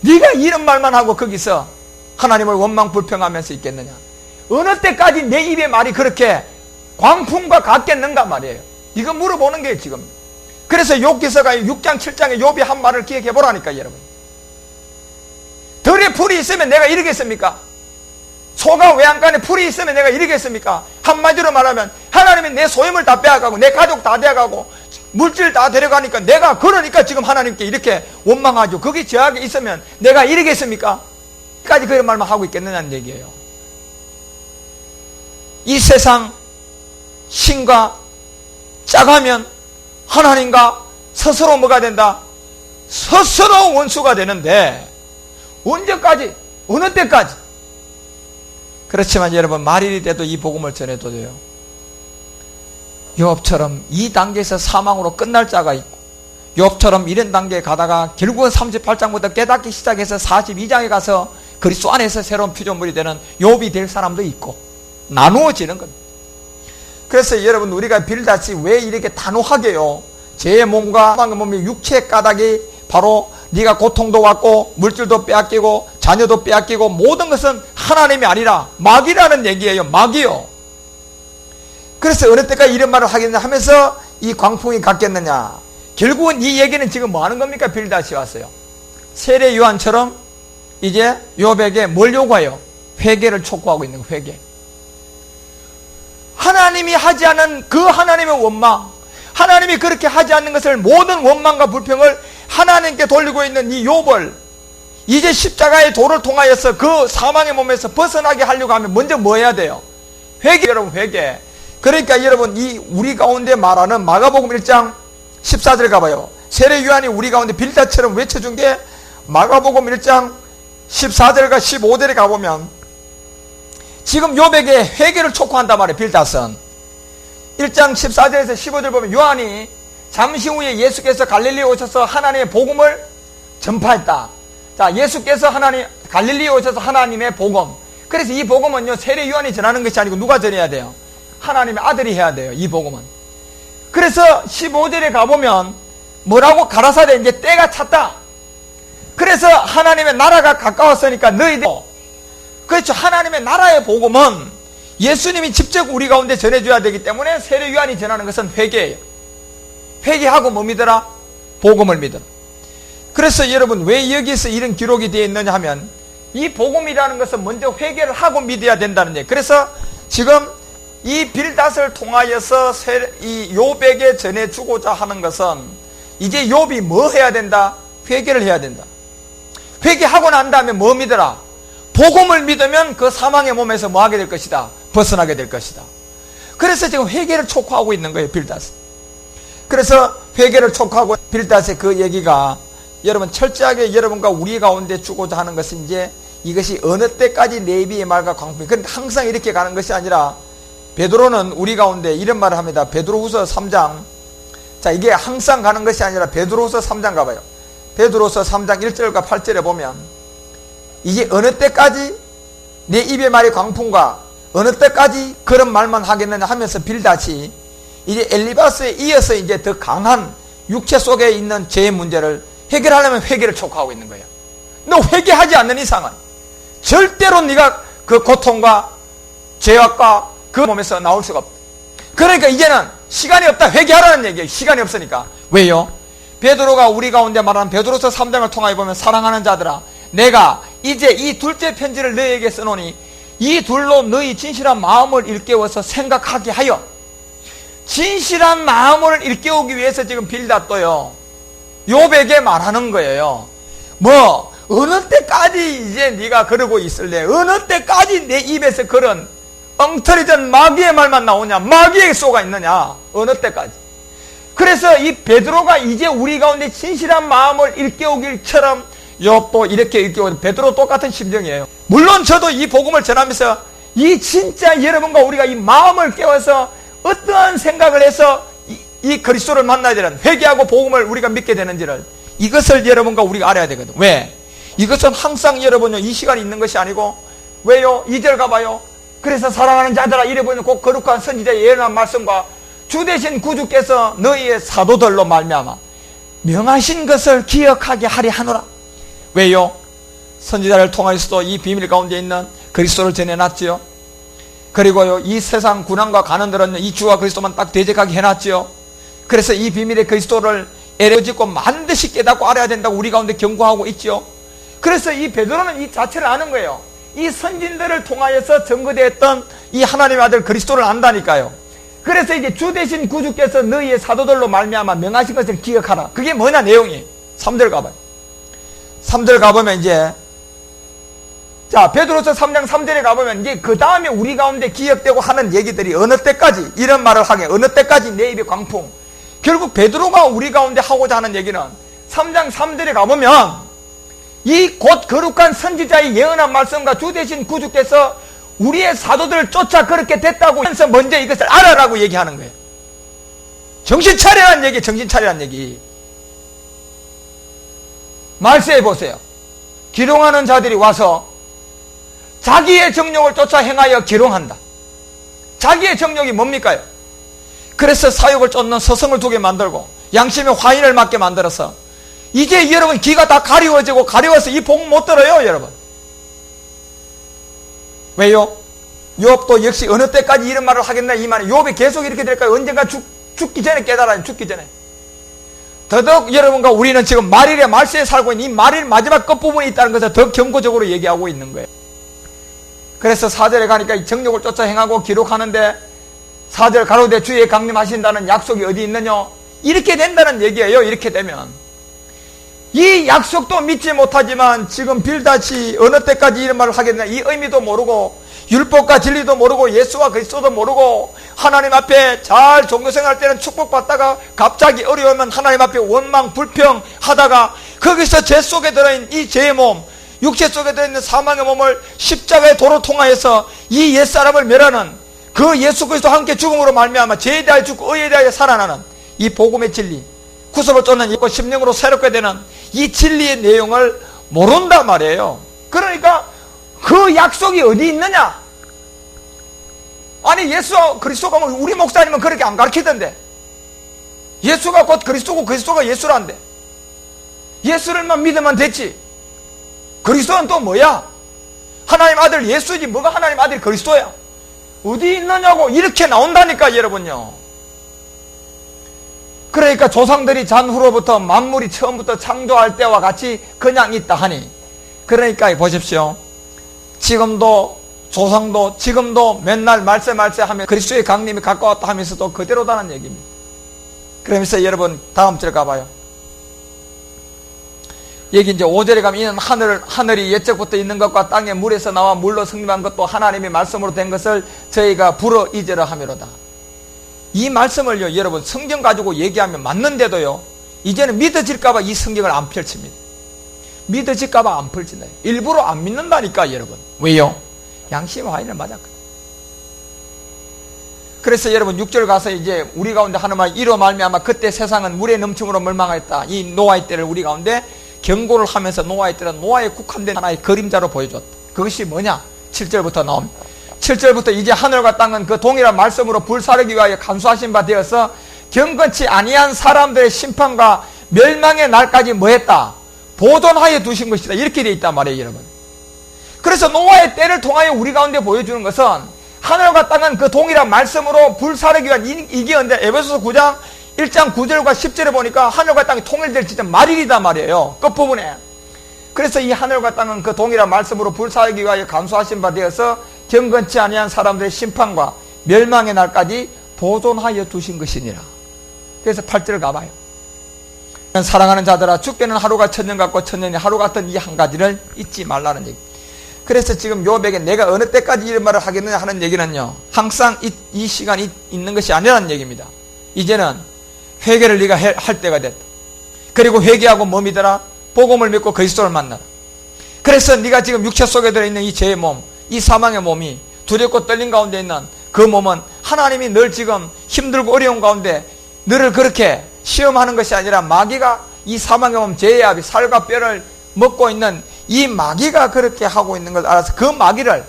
네가 이런 말만 하고 거기서 하나님을 원망 불평하면서 있겠느냐? 어느 때까지 내 입의 말이 그렇게 광풍과 같겠는가 말이에요. 이거 물어보는 거예요 지금. 그래서 욥기서가 6장 7장에 욥이 한 말을 기억해 보라니까 여러분. 들에 풀이 있으면 내가 이러겠습니까? 소가 외양간에 풀이 있으면 내가 이러겠습니까? 한마디로 말하면 하나님이 내 소유물 다 빼앗가고 내 가족 다 데려가고 물질 다 데려가니까 내가 그러니까 지금 하나님께 이렇게 원망하죠. 거기 저하게 있으면 내가 이러겠습니까? 까지 그런 말만 하고 있겠느냐는 얘기예요. 이 세상 신과 짝하면 하나님과 스스로 뭐가 된다? 스스로 원수가 되는데 언제까지? 어느 때까지? 그렇지만 여러분 말일이 돼도 이 복음을 전해도 돼요. 욥처럼 이 단계에서 사망으로 끝날 자가 있고, 욥처럼 이런 단계에 가다가 결국은 38장부터 깨닫기 시작해서 42장에 가서 그리스도 안에서 새로운 피조물이 되는 욥이 될 사람도 있고 나누어지는 겁니다. 그래서 여러분 우리가 빌다시 왜 이렇게 단호하게요? 제 몸과 사망의 몸이 육체의 까닭이 바로 네가 고통도 받고 물질도 빼앗기고 자녀도 빼앗기고 모든 것은 하나님이 아니라 마귀라는 얘기예요. 마귀요. 그래서 어느 때까지 이런 말을 하겠냐 하면서 이 광풍이 갔겠느냐. 결국은 이 얘기는 지금 뭐 하는 겁니까? 빌다시 왔어요. 세례 요한처럼 이제 욥에게 뭘 요구해요? 회개를 촉구하고 있는 거예요. 회개. 하나님이 하지 않은 그 하나님의 원망, 하나님이 그렇게 하지 않는 것을 모든 원망과 불평을 하나님께 돌리고 있는 이 욥을 이제 십자가의 도를 통하여서 그 사망의 몸에서 벗어나게 하려고 하면 먼저 뭐 해야 돼요? 회개. 여러분 회개. 그러니까 여러분 이 우리 가운데 말하는 마가복음 1장 14절 가봐요. 세례 요한이 우리 가운데 빌다처럼 외쳐준 게 마가복음 1장 14절과 15절에 가보면 지금 욥에게 회개를 촉구한단 말이에요. 빌닷은 1장 14절에서 15절 보면 요한이 잠시 후에 예수께서 갈릴리에 오셔서 하나님의 복음을 전파했다. 자, 예수께서 갈릴리에 오셔서 하나님의 복음. 그래서 이 복음은요, 세례 요한이 전하는 것이 아니고 누가 전해야 돼요? 하나님의 아들이 해야 돼요, 이 복음은. 그래서 15절에 가보면 뭐라고 가라사대 이제 때가 찼다. 그래서 하나님의 나라가 가까웠으니까 너희들, 그렇죠. 하나님의 나라의 복음은 예수님이 직접 우리 가운데 전해줘야 되기 때문에 세례 요한이 전하는 것은 회개예요. 회개하고 뭐 믿어라? 복음을 믿어라. 그래서 여러분 왜 여기서 이런 기록이 되어 있느냐 하면 이 복음이라는 것은 먼저 회개를 하고 믿어야 된다는 얘기예요. 그래서 지금 이 빌닷을 통하여서 이 욥에게 전해주고자 하는 것은 이제 욥이 뭐 해야 된다? 회개를 해야 된다. 회개하고 난 다음에 뭐 믿어라? 복음을 믿으면 그 사망의 몸에서 뭐 하게 될 것이다? 벗어나게 될 것이다. 그래서 지금 회개를 촉구하고 있는 거예요, 빌닷은. 그래서 회개를 촉구하고 빌닷의 그 얘기가 여러분 철저하게 여러분과 우리 가운데 주고자 하는 것은 이제 이것이 어느 때까지 내 입의 말과 광풍이, 그런데 항상 이렇게 가는 것이 아니라 베드로는 우리 가운데 이런 말을 합니다. 베드로후서 3장. 자, 이게 항상 가는 것이 아니라 베드로후서 3장 가봐요. 베드로후서 3장 1절과 8절에 보면 이제 어느 때까지 내 입의 말이 광풍과 어느 때까지 그런 말만 하겠느냐 하면서 빌닷이 이제 엘리바스에 이어서 이제 더 강한 육체 속에 있는 죄의 문제를 해결하려면 회개를 촉구하고 있는 거예요. 너 회개하지 않는 이상은 절대로 네가 그 고통과 죄악과 그 몸에서 나올 수가 없다. 그러니까 이제는 시간이 없다. 회개하라는 얘기예요. 시간이 없으니까. 왜요? 베드로가 우리 가운데 말하는 베드로서 3장을 통하여 보면 사랑하는 자들아, 내가 이제 이 둘째 편지를 너희에게 써놓으니 이 둘로 너희 진실한 마음을 일깨워서 생각하게 하여. 진실한 마음을 일깨우기 위해서 지금 빌닷도요 욥에게 말하는 거예요. 뭐 어느 때까지 이제 네가 그러고 있을래? 어느 때까지 내 입에서 그런 엉터리전 마귀의 말만 나오냐? 마귀의 쏘가 있느냐? 어느 때까지? 그래서 이 베드로가 이제 우리 가운데 진실한 마음을 일깨우길처럼 욥도 이렇게 일깨우고, 베드로 똑같은 심정이에요. 물론 저도 이 복음을 전하면서 이 진짜 여러분과 우리가 이 마음을 깨워서 어떠한 생각을 해서 이 그리스도를 만나야 되는, 회개하고 복음을 우리가 믿게 되는지를, 이것을 여러분과 우리가 알아야 되거든. 왜? 이것은 항상 여러분요, 이 시간이 있는 것이 아니고, 왜요? 2절 가봐요. 그래서 사랑하는 자들아, 이래보면 곧 거룩한 선지자의 예언한 말씀과 주 대신 구주께서 너희의 사도들로 말미암아 명하신 것을 기억하게 하리 하노라. 왜요? 선지자를 통하여서도 이 비밀 가운데 있는 그리스도를 전해놨지요. 그리고요, 이 세상 군왕과 간원들은 이 주와 그리스도만 딱 대적하게 해놨지요. 그래서 이 비밀의 그리스도를 애려짓고 반드시 깨닫고 알아야 된다고 우리 가운데 경고하고 있지요. 그래서 이 베드로는 이 자체를 아는 거예요. 이 선진들을 통하여서 증거되었던 이 하나님의 아들 그리스도를 안다니까요. 그래서 이제 주 대신 구주께서 너희의 사도들로 말미암아 명하신 것을 기억하라. 그게 뭐냐 내용이. 3절 가봐요. 3절 가보면 이제, 자, 베드로서 3장 3절에 가보면 이제 그 다음에 우리 가운데 기억되고 하는 얘기들이 어느 때까지 이런 말을 하게, 어느 때까지 내 입의 광풍. 결국 베드로가 우리 가운데 하고자 하는 얘기는 3장 3절에 가보면 이 곧 거룩한 선지자의 예언한 말씀과 주 대신 구주께서 우리의 사도들을 쫓아 그렇게 됐다고 해서 먼저 이것을 알아라고 얘기하는 거예요. 정신 차리라는 얘기, 정신 차리라는 얘기. 말세에 보세요. 기롱하는 자들이 와서 자기의 정욕을 쫓아 행하여 기롱한다. 자기의 정욕이 뭡니까요? 그래서 사욕을 쫓는 서성을 두게 만들고 양심의 화인을 맞게 만들어서 이제 여러분 귀가 다 가려워지고 가려워서 이 복 못 들어요, 여러분. 왜요? 욥도 역시 어느 때까지 이런 말을 하겠나 이 말이. 욥이 계속 이렇게 될까요? 언젠가 죽기 전에 깨달아요. 죽기 전에. 더더욱 여러분과 우리는 지금 말일에 말세에 살고 있는 이 말일 마지막 끝부분에 있다는 것을 더 경고적으로 얘기하고 있는 거예요. 그래서 4절에 가니까 이 정욕을 쫓아 행하고 기록하는데 4절 가로되 주의 강림하신다는 약속이 어디 있느냐? 이렇게 된다는 얘기예요. 이렇게 되면 이 약속도 믿지 못하지만 지금 빌다시 어느 때까지 이런 말을 하겠냐, 이 의미도 모르고 율법과 진리도 모르고 예수와 그리스도도 모르고 하나님 앞에 잘 종교생활 때는 축복받다가 갑자기 어려우면 하나님 앞에 원망 불평 하다가 거기서 죄 속에 들어있는 이 죄의 몸, 육체 속에 들어있는 사망의 몸을 십자가의 도로 통하여서 이 옛사람을 멸하는 그 예수 그리스도와 함께 죽음으로 말미암아 죄에 대하여 죽고 의에 대하여 살아나는 이 복음의 진리, 구속을 쫓는 있고 심령으로 새롭게 되는 이 진리의 내용을 모른단 말이에요. 그러니까 그 약속이 어디 있느냐? 아니 예수 그리스도가 우리 목사님은 그렇게 안 가르치던데 예수가 곧 그리스도고 그리스도가 예수란데 예수를만 믿으면 됐지. 그리스도는 또 뭐야? 하나님 아들 예수지 뭐가 하나님 아들 그리스도야? 어디 있느냐고 이렇게 나온다니까 여러분요. 그러니까 조상들이 잔후로부터 만물이 처음부터 창조할 때와 같이 그냥 있다 하니, 그러니까 보십시오. 지금도 조상도 지금도 맨날 말세 하면 그리스도의 강림이 가까웠다 하면서도 그대로다는 얘기입니다. 그러면서 여러분 다음 절 가봐요. 여기 이제 5절에 가면 이는 하늘이 옛적부터 있는 것과 땅에 물에서 나와 물로 성립한 것도 하나님의 말씀으로 된 것을 저희가 불어 잊으려 함이로다. 이 말씀을요 여러분 성경 가지고 얘기하면 맞는데도요 이제는 믿어질까봐 이 성경을 안 펼칩니다. 믿어질까봐 안 펼친다. 일부러 안 믿는다니까 여러분. 왜요? 양심 화인을 맞았거든. 그래서 여러분 6절 가서 이제 우리 가운데 하는 말 이로 말미암아 그때 세상은 물의 넘침으로 멸망하였다. 이 노아의 때를 우리 가운데 경고를 하면서 노아의 때는 노아에 국한된 하나의 그림자로 보여줬다. 그것이 뭐냐? 7절부터 나옵니다. 7절부터 이제 하늘과 땅은 그 동일한 말씀으로 불사르기 위하여 간수하신 바 되어서 경건치 아니한 사람들의 심판과 멸망의 날까지 뭐했다? 보존하여 두신 것이다. 이렇게 되어 있단 말이에요 여러분. 그래서 노아의 때를 통하여 우리 가운데 보여주는 것은 하늘과 땅은 그 동일한 말씀으로 불사르기 위한 이게 언제 에베소서 9장 1장 9절과 10절에 보니까 하늘과 땅이 통일될 지점 말일이다 말이에요. 끝부분에. 그래서 이 하늘과 땅은 그 동일한 말씀으로 불사르기 위하여 간수하신 바 되어서 경건치 아니한 사람들의 심판과 멸망의 날까지 보존하여 두신 것이니라. 그래서 8절 가봐요. 사랑하는 자들아 죽게는 하루가 천년 같고 천년이 하루 같은 이 한 가지를 잊지 말라는 얘기. 그래서 지금 욥에게 내가 어느 때까지 이런 말을 하겠느냐 하는 얘기는요 항상 이 시간이 있는 것이 아니라는 얘기입니다. 이제는 회개를 네가 할 때가 됐다. 그리고 회개하고 뭐 믿어라? 복음을 믿고 그리스도를 만나라. 그래서 네가 지금 육체 속에 들어있는 이 죄의 몸, 이 사망의 몸이 두렵고 떨린 가운데 있는 그 몸은 하나님이 늘 지금 힘들고 어려운 가운데 너를 그렇게 시험하는 것이 아니라 마귀가 이 사망의 몸, 죄의 압이 살과 뼈를 먹고 있는 이 마귀가 그렇게 하고 있는 걸 알아서 그 마귀를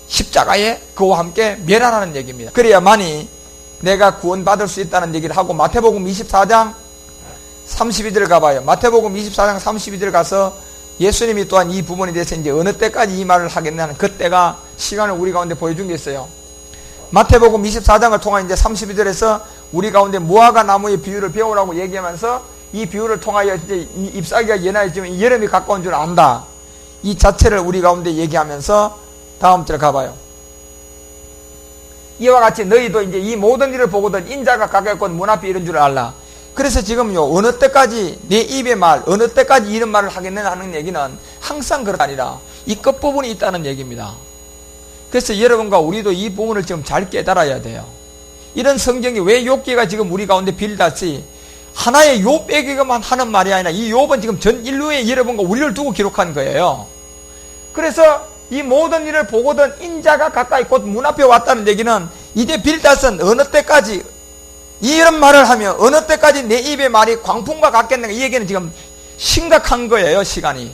십자가에 그와 함께 멸하라는 얘기입니다. 그래야만이 내가 구원받을 수 있다는 얘기를 하고, 마태복음 24장 32절 가봐요. 마태복음 24장 32절 가서 예수님이 또한 이 부분에 대해서 이제 어느 때까지 이 말을 하겠냐는 그때가 시간을 우리 가운데 보여준 게 있어요. 마태복음 24장을 통해 이제 32절에서 우리 가운데 무화과 나무의 비유를 배우라고 얘기하면서 이 비유를 통하여 이제 잎사귀가 연하여지면 여름이 가까운 줄 안다. 이 자체를 우리 가운데 얘기하면서 다음 절 가봐요. 이와 같이 너희도 이제 이 모든 일을 보거든 인자가 가까이 곧 문 앞에 이른 줄 알라. 그래서 지금요, 어느 때까지 내 입의 말, 어느 때까지 이런 말을 하겠느냐 하는 얘기는 항상 그런 게 아니라 이 끝부분이 있다는 얘기입니다. 그래서 여러분과 우리도 이 부분을 지금 잘 깨달아야 돼요. 이런 성경이 왜 욥기가 지금 우리 가운데 빌다시 하나의 욥에게만 하는 말이 아니라 이 욥은 지금 전 인류의 여러분과 우리를 두고 기록한 거예요. 그래서 이 모든 일을 보거든 인자가 가까이 곧 문 앞에 왔다는 얘기는 이제 빌닷은 어느 때까지 이런 말을 하며 어느 때까지 내 입의 말이 광풍과 같겠는가, 이 얘기는 지금 심각한 거예요, 시간이.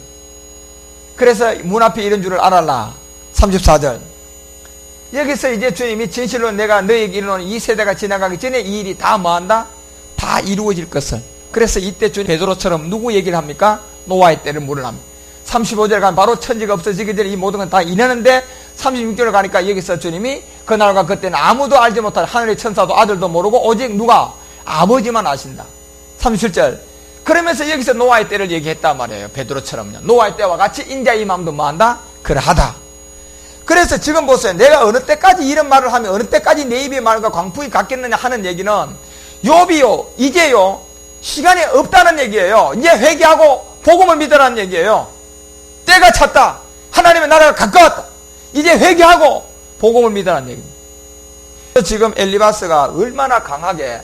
그래서 문 앞에 이런 줄을 알아라. 34절. 여기서 이제 주님이 진실로 내가 너에게 이르노니 이 세대가 지나가기 전에 이 일이 다 뭐한다? 다 이루어질 것을. 그래서 이때 주님 베드로처럼 누구 얘기를 합니까? 노아의 때를 물을 합니다. 35절 가면 바로 천지가 없어지기 전에 이 모든 건 다 이내는데 36절 가니까 여기서 주님이 그날과 그때는 아무도 알지 못할 하늘의 천사도 아들도 모르고 오직 누가? 아버지만 아신다. 37절. 그러면서 여기서 노아의 때를 얘기했단 말이에요. 베드로처럼요. 노아의 때와 같이 인자의 마음도 뭐한다? 그러하다. 그래서 지금 보세요. 내가 어느 때까지 이런 말을 하면 어느 때까지 내 입의 말과 광풍이 같겠느냐 하는 얘기는 욥이요, 이제요, 시간이 없다는 얘기예요. 이제 회개하고 복음을 믿으라는 얘기예요. 때가 찼다. 하나님의 나라가 가까웠다. 이제 회개하고 복음을 믿으라는 얘기입니다. 지금 엘리바스가 얼마나 강하게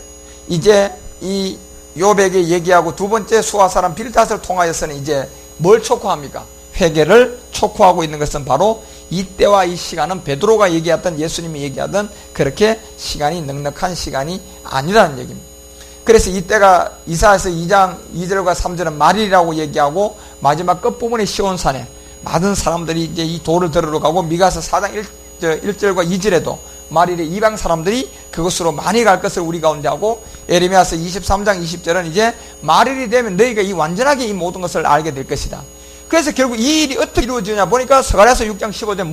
이제 이 욥에게 얘기하고 두 번째 수아 사람 빌닷을 통하여서는 이제 뭘 촉구합니까? 회개를 촉구하고 있는 것은 바로 이때와 이 시간은 베드로가 얘기했던, 예수님이 얘기하던 그렇게 시간이 넉넉한 시간이 아니라는 얘기입니다. 그래서 이때가 이사야서 2장 2절과 3절은 말일이라고 얘기하고 마지막 끝부분에 시온산에 많은 사람들이 이제 이 돌을 들으러 가고, 미가서 4장 1절과 2절에도 말일에 이방 사람들이 그것으로 많이 갈 것을 우리 가운데 하고, 에레미야서 23장 20절은 이제 말일이 되면 너희가 이 완전하게 이 모든 것을 알게 될 것이다. 그래서 결국 이 일이 어떻게 이루어지냐 보니까 스가랴서 6장 15절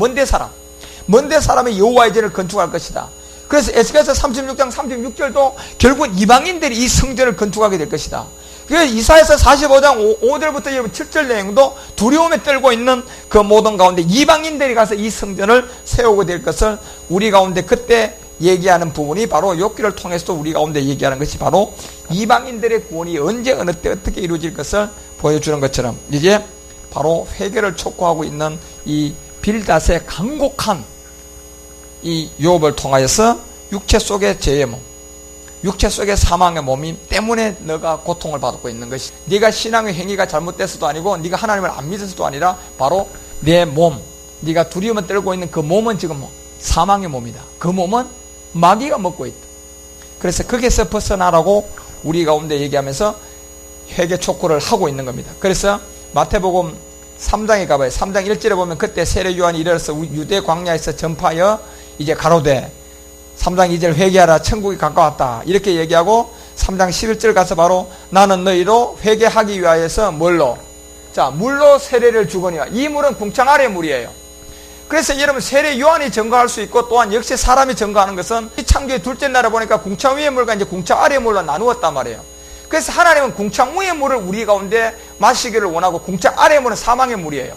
먼데 사람이 여호와의 전을 건축할 것이다. 그래서 에스겔서 36장 36절도 결국 이방인들이 이 성전을 건축하게 될 것이다. 그래서 이사야서 45장 5절부터 7절 내용도 두려움에 떨고 있는 그 모든 가운데 이방인들이 가서 이 성전을 세우게 될 것을 우리 가운데 그때 얘기하는 부분이 바로 욥기를 통해서도 우리 가운데 얘기하는 것이 바로 이방인들의 구원이 언제 어느 때 어떻게 이루어질 것을 보여주는 것처럼 이제 바로 회개를 촉구하고 있는 이 빌닷의 간곡한 이 욥을 통하여서 육체 속의 죄의 몸, 육체 속의 사망의 몸이 때문에 너가 고통을 받고 있는 것이, 네가 신앙의 행위가 잘못돼서도 아니고 네가 하나님을 안 믿어서도 아니라 바로 내 몸, 네가 두려움을 떨고 있는 그 몸은 지금 사망의 몸이다. 그 몸은 마귀가 먹고 있다. 그래서 거기서 벗어나라고 우리 가운데 얘기하면서 회개 촉구를 하고 있는 겁니다. 그래서 마태복음 3장에 가봐요. 3장 1절에 보면 그때 세례 요한이 일어나서 유대 광야에서 전파하여 이제 가로되 3장 2절 회개하라 천국이 가까웠다 이렇게 얘기하고, 3장 11절 가서 바로 나는 너희로 회개하기 위하여서 뭘로? 자, 물로 세례를 주거니와. 이 물은 궁창 아래의 물이에요. 그래서 여러분 세례 요한이 증거할 수 있고 또한 역시 사람이 증거하는 것은 이 창조의 둘째 날에 보니까 궁창 위의 물과 이제 궁창 아래의 물로 나누었단 말이에요. 그래서 하나님은 궁창 위의 물을 우리 가운데 마시기를 원하고 궁창 아래의 물은 사망의 물이에요.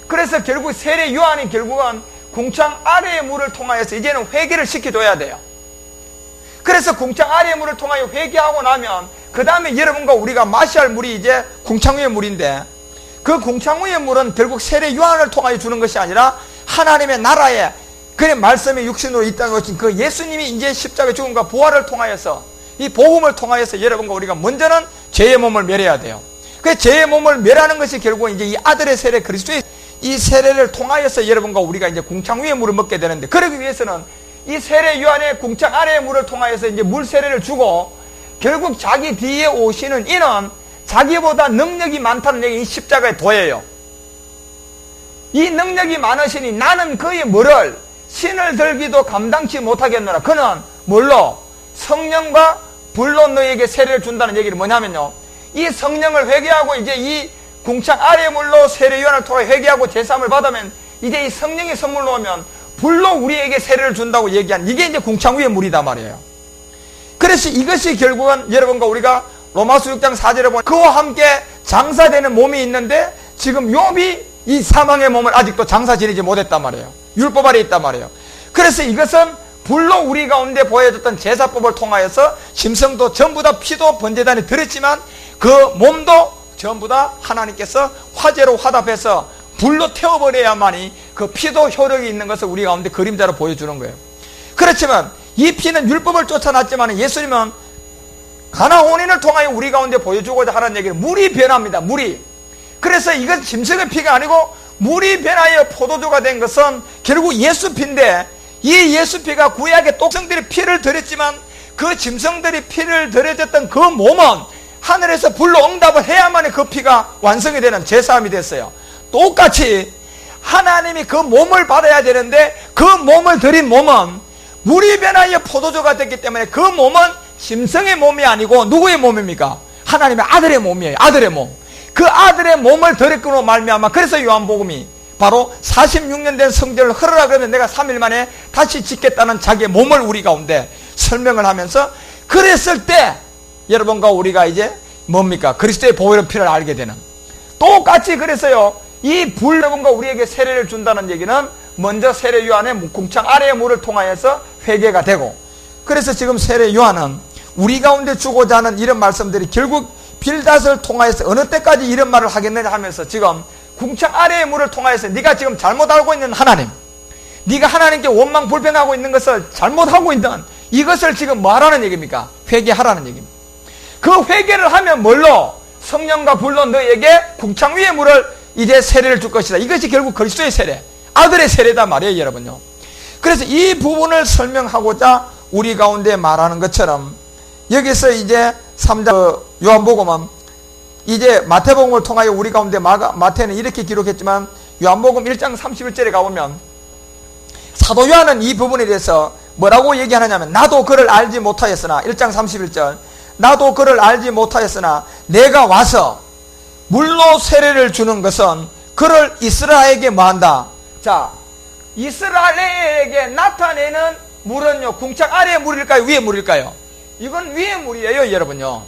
그래서 결국 세례 요한이 결국은 궁창 아래의 물을 통하여서 이제는 회개를 시켜줘야 돼요. 그래서 궁창 아래의 물을 통하여 회개하고 나면 그 다음에 여러분과 우리가 마셔야 할 물이 이제 궁창 위의 물인데, 그 궁창 위의 물은 결국 세례 요한을 통하여 주는 것이 아니라 하나님의 나라에 그의 말씀이 육신으로 있다는 것은 그 예수님이 이제 십자가 죽음과 부활을 통하여서 이 복음을 통하여서 여러분과 우리가 먼저는 죄의 몸을 멸해야 돼요. 그 죄의 몸을 멸하는 것이 결국 이제 이 아들의 세례 그리스도의 이 세례를 통하여서 여러분과 우리가 이제 궁창 위의 물을 먹게 되는데, 그러기 위해서는 이 세례 요한의 궁창 아래의 물을 통하여서 이제 물 세례를 주고, 결국 자기 뒤에 오시는 이는 자기보다 능력이 많다는 얘기 이 십자가의 도예요. 이 능력이 많으시니 나는 그의 뭐를 신을 들기도 감당치 못하겠노라. 그는 뭘로? 성령과 불로 너에게 세례를 준다는 얘기를 뭐냐면요, 이 성령을 회개하고 이제 이 궁창 아래의 물로 세례요한을 통해 회개하고 제사함을 받으면 이제 이 성령의 선물로 오면 불로 우리에게 세례를 준다고 얘기한 이게 이제 궁창 위의 물이다 말이에요. 그래서 이것이 결국은 여러분과 우리가 로마서 6장 4절에 보면 그와 함께 장사되는 몸이 있는데 지금 욥이 이 사망의 몸을 아직도 장사 지내지 못했단 말이에요. 율법 아래 있단 말이에요. 그래서 이것은 불로 우리 가운데 보여줬던 제사법을 통하여서 심성도 전부 다 피도 번제단에 들었지만 그 몸도 전부 다 하나님께서 화재로 화답해서 불로 태워버려야만이 그 피도 효력이 있는 것을 우리 가운데 그림자로 보여주는 거예요. 그렇지만 이 피는 율법을 쫓아놨지만 예수님은 가나 혼인을 통하여 우리 가운데 보여주고자 하는 얘기를 물이 변합니다. 물이. 그래서 이것은 짐승의 피가 아니고 물이 변하여 포도주가 된 것은 결국 예수 피인데 이 예수 피가 구약의 똑성들이 피를 들였지만 그 짐승들이 피를 들여줬던 그 몸은 하늘에서 불로 응답을 해야만이 그 피가 완성이 되는 제사함이 됐어요. 똑같이 하나님이 그 몸을 받아야 되는데 그 몸을 들인 몸은 물이 변하여 포도주가 됐기 때문에 그 몸은 짐승의 몸이 아니고 누구의 몸입니까? 하나님의 아들의 몸이에요. 아들의 몸. 그 아들의 몸을 들였으로 말미암아 그래서 요한복음이 바로 46년 된 성전을 헐으라 그러면 내가 3일 만에 다시 짓겠다는 자기의 몸을 우리 가운데 설명을 하면서 그랬을 때 여러분과 우리가 이제 뭡니까? 그리스도의 보혈의 피를 알게 되는, 똑같이 그래서요 이 불 여러분과 우리에게 세례를 준다는 얘기는 먼저 세례 요한의 궁창 아래의 물을 통하여서 회개가 되고, 그래서 지금 세례 요한은 우리 가운데 주고자 하는 이런 말씀들이 결국 빌닷을 통하여서 어느 때까지 이런 말을 하겠느냐 하면서 지금 궁창 아래의 물을 통하여서 네가 지금 잘못 알고 있는 하나님, 네가 하나님께 원망 불평하고 있는 것을 잘못하고 있는 이것을 지금 뭐 하라는 얘기입니까? 회개하라는 얘기입니다. 그 회개를 하면 뭘로? 성령과 불로 너에게 궁창 위의 물을 이제 세례를 줄 것이다. 이것이 결국 그리스도의 세례, 아들의 세례다 말이에요, 여러분요. 그래서 이 부분을 설명하고자 우리 가운데 말하는 것처럼 여기서 이제 3장 요한복음은 이제 마태복음을 통하여 우리 가운데 마태는 이렇게 기록했지만 요한복음 1장 31절에 가보면 사도 요한은 이 부분에 대해서 뭐라고 얘기하느냐면 나도 그를 알지 못하였으나 1장 31절 나도 그를 알지 못하였으나 내가 와서 물로 세례를 주는 것은 그를 이스라엘에게 뭐한다? 자, 이스라엘에게 나타내는 물은요 궁창 아래의 물일까요? 위의 물일까요? 이건 위의 물이에요, 여러분요.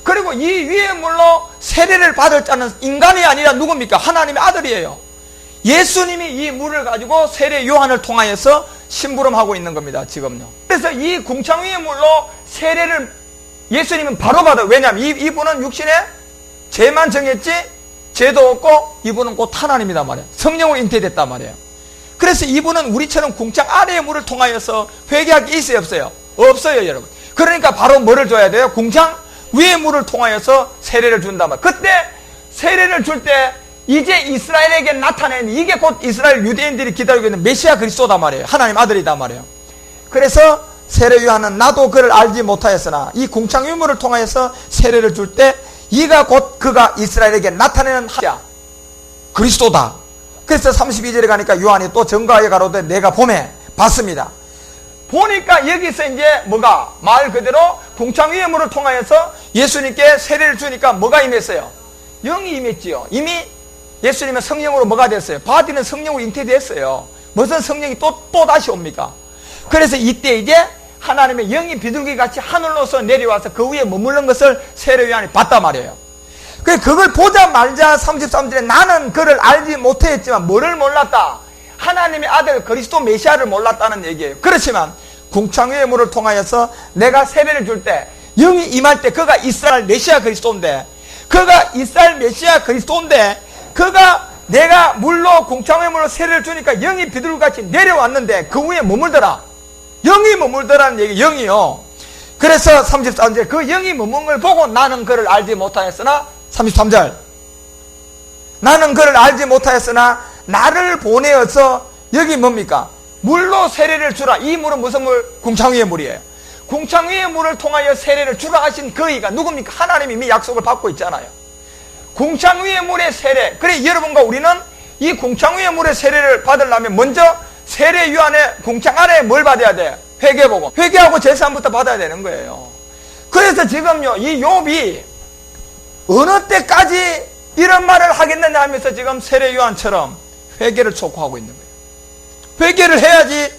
그리고 이 위의 물로 세례를 받을 자는 인간이 아니라 누굽니까? 하나님의 아들이에요. 예수님이 이 물을 가지고 세례 요한을 통하여서 심부름하고 있는 겁니다, 지금요. 그래서 이 궁창 위의 물로 세례를 예수님은 바로 받아요. 왜냐하면 이분은 육신에 죄만 정했지 죄도 없고 이분은 곧 하나님이단 말이에요. 성령으로 잉태됐단 말이에요. 그래서 이분은 우리처럼 궁창 아래의 물을 통하여서 회개할 게 있어요, 없어요? 없어요, 여러분. 그러니까 바로 뭐를 줘야 돼요? 궁창 위의 물을 통하여서 세례를 준단 말이에요. 그때 세례를 줄 때 이제 이스라엘에게 나타낸 이게 곧 이스라엘 유대인들이 기다리고 있는 메시아 그리스도단 말이에요. 하나님 아들이단 말이에요. 그래서 세례 요한은 나도 그를 알지 못하였으나 이 궁창 위의 물을 통하여서 세례를 줄 때 이가 곧 그가 이스라엘에게 나타내는 하야 그리스도다. 그래서 32절에 가니까 요한이 또 증거하여 가로되 내가 봄에 봤습니다. 보니까 여기서 이제 뭐가 말 그대로 궁창 위의 물을 통하여서 예수님께 세례를 주니까 뭐가 임했어요? 영이 임했지요. 이미 예수님은 성령으로 뭐가 됐어요? 바디는 성령으로 잉태됐어요. 무슨 성령이 또 다시 옵니까? 그래서 이때 이제 하나님의 영이 비둘기 같이 하늘로서 내려와서 그 위에 머무른 것을 세례 요한이 봤단 말이에요. 그걸 보자마자 33절에 나는 그를 알지 못했지만 뭐를 몰랐다? 하나님의 아들 그리스도 메시아를 몰랐다는 얘기예요. 그렇지만 궁창 위의 물을 통하여서 내가 세례를 줄 때 영이 임할 때 그가 이스라엘 메시아 그리스도인데 그가 이스라엘 메시아 그리스도인데 그가 내가 물로 궁창 위의 물로 세례를 주니까 영이 비둘기같이 내려왔는데 그 위에 머물더라. 영이 머물더라는 얘기, 영이요. 그래서 33절 그 영이 머문 걸 보고 나는 그를 알지 못하였으나 33절 나는 그를 알지 못하였으나 나를 보내어서 여기 뭡니까? 물로 세례를 주라. 이 물은 무슨 물? 궁창 위의 물이에요. 궁창 위의 물을 통하여 세례를 주라 하신 그이가 누굽니까? 하나님이 이미 약속을 받고 있잖아요. 궁창 위의 물의 세례. 그래 여러분과 우리는 이 궁창 위의 물의 세례를 받으려면 먼저 세례 유한의 궁창 안에 뭘 받아야 돼? 회개보고. 회개하고 제사함부터 받아야 되는 거예요. 그래서 지금요, 이 욥이 어느 때까지 이런 말을 하겠느냐 하면서 지금 세례 요한처럼 회개를 촉구하고 있는 거예요. 회개를 해야지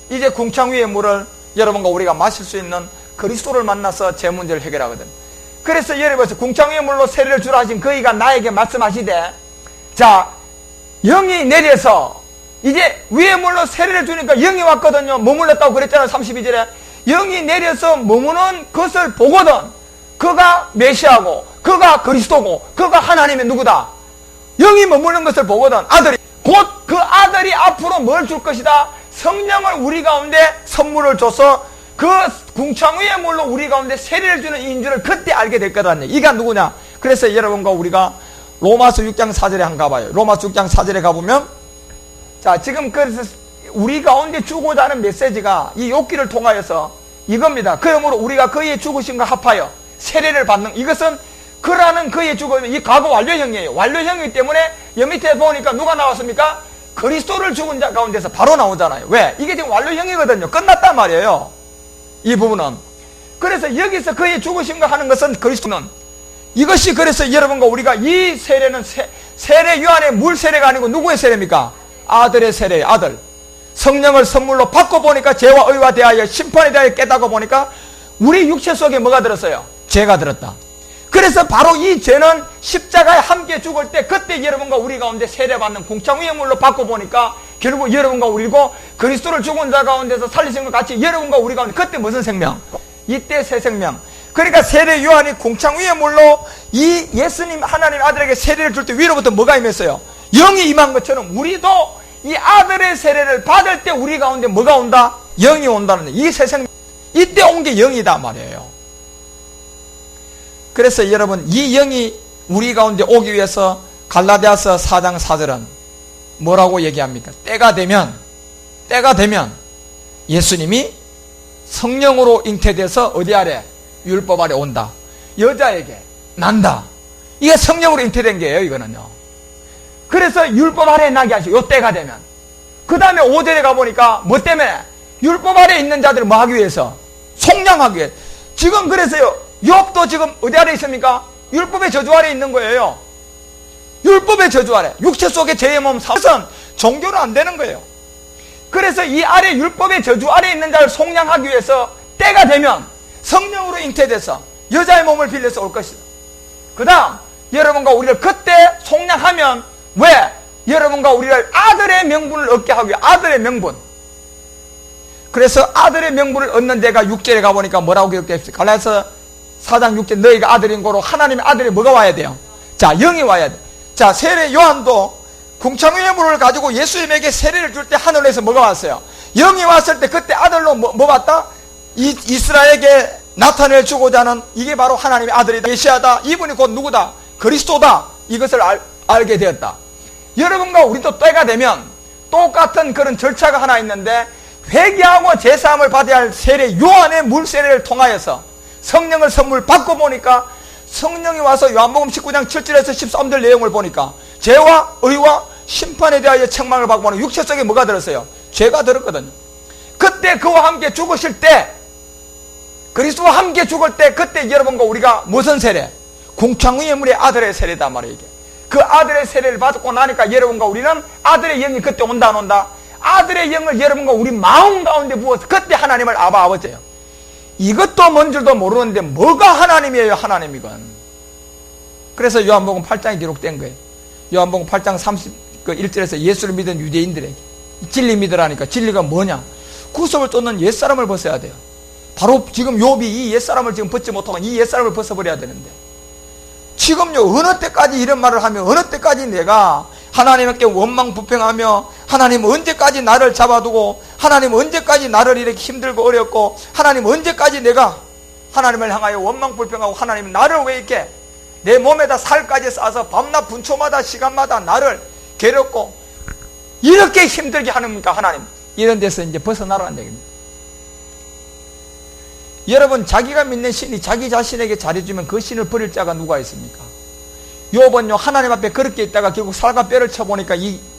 이제 궁창 위의 물을 여러분과 우리가 마실 수 있는 그리스도를 만나서 제 문제를 해결하거든. 그래서 여러분께서 궁창 위의 물로 세례를 주라 하신 그이가 나에게 말씀하시되, 자, 영이 내려서 이제 위의 물로 세례를 주니까 영이 왔거든요. 머물렀다고 그랬잖아요. 32절에 영이 내려서 머무는 것을 보거든 그가 메시아고 그가 그리스도고 그가 하나님의 누구다. 영이 머무는 것을 보거든 아들이 곧 그 아들이 앞으로 뭘 줄 것이다. 성령을 우리 가운데 선물을 줘서 그 궁창 위의 물로 우리 가운데 세례를 주는 이인 줄을 그때 알게 될 거라는 얘기. 이가 누구냐. 그래서 여러분과 우리가 로마서 6장 4절에 한번 가봐요. 로마서 6장 4절에 가보면, 자, 지금 그래서 우리 가운데 주고자 하는 메시지가 이 욥기를 통하여서 이겁니다. 그러므로 우리가 그의 죽으심과 합하여 세례를 받는, 이것은 그라는 그의 죽음, 이 과거 완료형이에요. 완료형이기 때문에 여 밑에 보니까 누가 나왔습니까? 그리스도를 죽은 자 가운데서 바로 나오잖아요. 왜? 이게 지금 완료형이거든요. 끝났단 말이에요. 이 부분은. 그래서 여기서 그의 죽으심과 하는 것은 그리스도는, 이것이 그래서 여러분과 우리가 이 세례는 세례 요한의 물 세례가 아니고 누구의 세례입니까? 아들의 세례예요. 아들. 성령을 선물로 받고 보니까 죄와 의와 대하여 심판에 대하여 깨닫고 보니까 우리 육체 속에 뭐가 들었어요? 죄가 들었다. 그래서 바로 이 죄는 십자가에 함께 죽을 때 그때 여러분과 우리 가운데 세례받는 궁창 위의 물로 받고 보니까 결국 여러분과 우리고 그리스도를 죽은 자 가운데서 살리신 것 같이 여러분과 우리 가운데 그때 무슨 생명? 이때 새 생명. 그러니까 세례 요한이 궁창 위의 물로 이 예수님 하나님 아들에게 세례를 줄 때 위로부터 뭐가 임했어요? 영이 임한 것처럼 우리도 이 아들의 세례를 받을 때 우리 가운데 뭐가 온다? 영이 온다는 이 새 생명. 이때 온 게 영이다 말이에요. 그래서 여러분 이 영이 우리 가운데 오기 위해서 갈라디아서 4장 4절은 뭐라고 얘기합니까? 때가 되면 예수님이 성령으로 잉태돼서 어디 아래? 율법 아래 온다. 여자에게 난다. 이게 성령으로 잉태된 게예요. 이거는요. 그래서 율법 아래 나게 하시고 요 때가 되면, 그 다음에 5절에 가보니까 뭐 때문에? 율법 아래 있는 자들을 뭐 하기 위해서? 속량하기 위해서. 지금 그래서요, 욥도 지금 어디 아래 있습니까? 율법의 저주 아래 있는 거예요. 율법의 저주 아래. 육체 속에 죄의 몸 사것은 종교는 안 되는 거예요. 그래서 이 아래 율법의 저주 아래 있는 자를 속량하기 위해서 때가 되면 성령으로 잉태돼서 여자의 몸을 빌려서 올 것이다. 그 다음 여러분과 우리를 그때 속량하면 왜? 여러분과 우리를 아들의 명분을 얻게 하기 위해. 아들의 명분. 그래서 아들의 명분을 얻는 데가 6절에 가보니까 뭐라고 기록되어 있습니까? 갈라디아서 4장 6절 너희가 아들인 거로 하나님의 아들이 뭐가 와야 돼요? 자, 영이 와야 돼. 자, 세례 요한도 궁창 위의 물을 가지고 예수님에게 세례를 줄 때 하늘에서 뭐가 왔어요? 영이 왔을 때 그때 아들로 뭐 왔다? 이스라엘에게 나타내 주고자 하는 이게 바로 하나님의 아들이다. 메시아다. 이분이 곧 누구다? 그리스도다. 이것을 알게 되었다. 여러분과 우리도 때가 되면 똑같은 그런 절차가 하나 있는데, 회개하고 제사함을 받아야 할 세례 요한의 물 세례를 통하여서 성령을 선물 받고 보니까 성령이 와서 요한복음 19장 7절에서 13절 내용을 보니까 죄와 의와 심판에 대하여 책망을 받고 보니 육체 속에 뭐가 들었어요? 죄가 들었거든요. 그때 그와 함께 죽으실 때, 그리스도와 함께 죽을 때 그때 여러분과 우리가 무슨 세례? 궁창 위의 물의 아들의 세례다 말이에요. 이게. 그 아들의 세례를 받고 나니까 여러분과 우리는 아들의 영이 그때 온다 안 온다? 아들의 영을 여러분과 우리 마음 가운데 부어서 그때 하나님을 아바 아버지예요. 이것도 뭔 줄도 모르는데 뭐가 하나님이에요? 하나님이건. 그래서 요한복음 8장에 기록된 거예요. 요한복음 8장 31절에서 예수를 믿은 유대인들에게 진리 믿으라니까 진리가 뭐냐? 구속을 쫓는 옛사람을 벗어야 돼요. 바로 지금 욥이 이 옛사람을 지금 벗지 못하고 이 옛사람을 벗어버려야 되는데, 지금요 어느 때까지 이런 말을 하며 어느 때까지 내가 하나님께 원망불평하며 하나님 언제까지 나를 잡아두고 하나님 언제까지 나를 이렇게 힘들고 어렵고 하나님 언제까지 내가 하나님을 향하여 원망불평하고 하나님 나를 왜 이렇게 내 몸에다 살까지 싸서 밤낮 분초마다 시간마다 나를 괴롭고 이렇게 힘들게 하는가 하나님. 이런 데서 이제 벗어나라는 얘기입니다. 여러분 자기가 믿는 신이 자기 자신에게 잘해주면 그 신을 버릴 자가 누가 있습니까? 욥은요 하나님 앞에 그렇게 있다가 결국 살과 뼈를 쳐보니까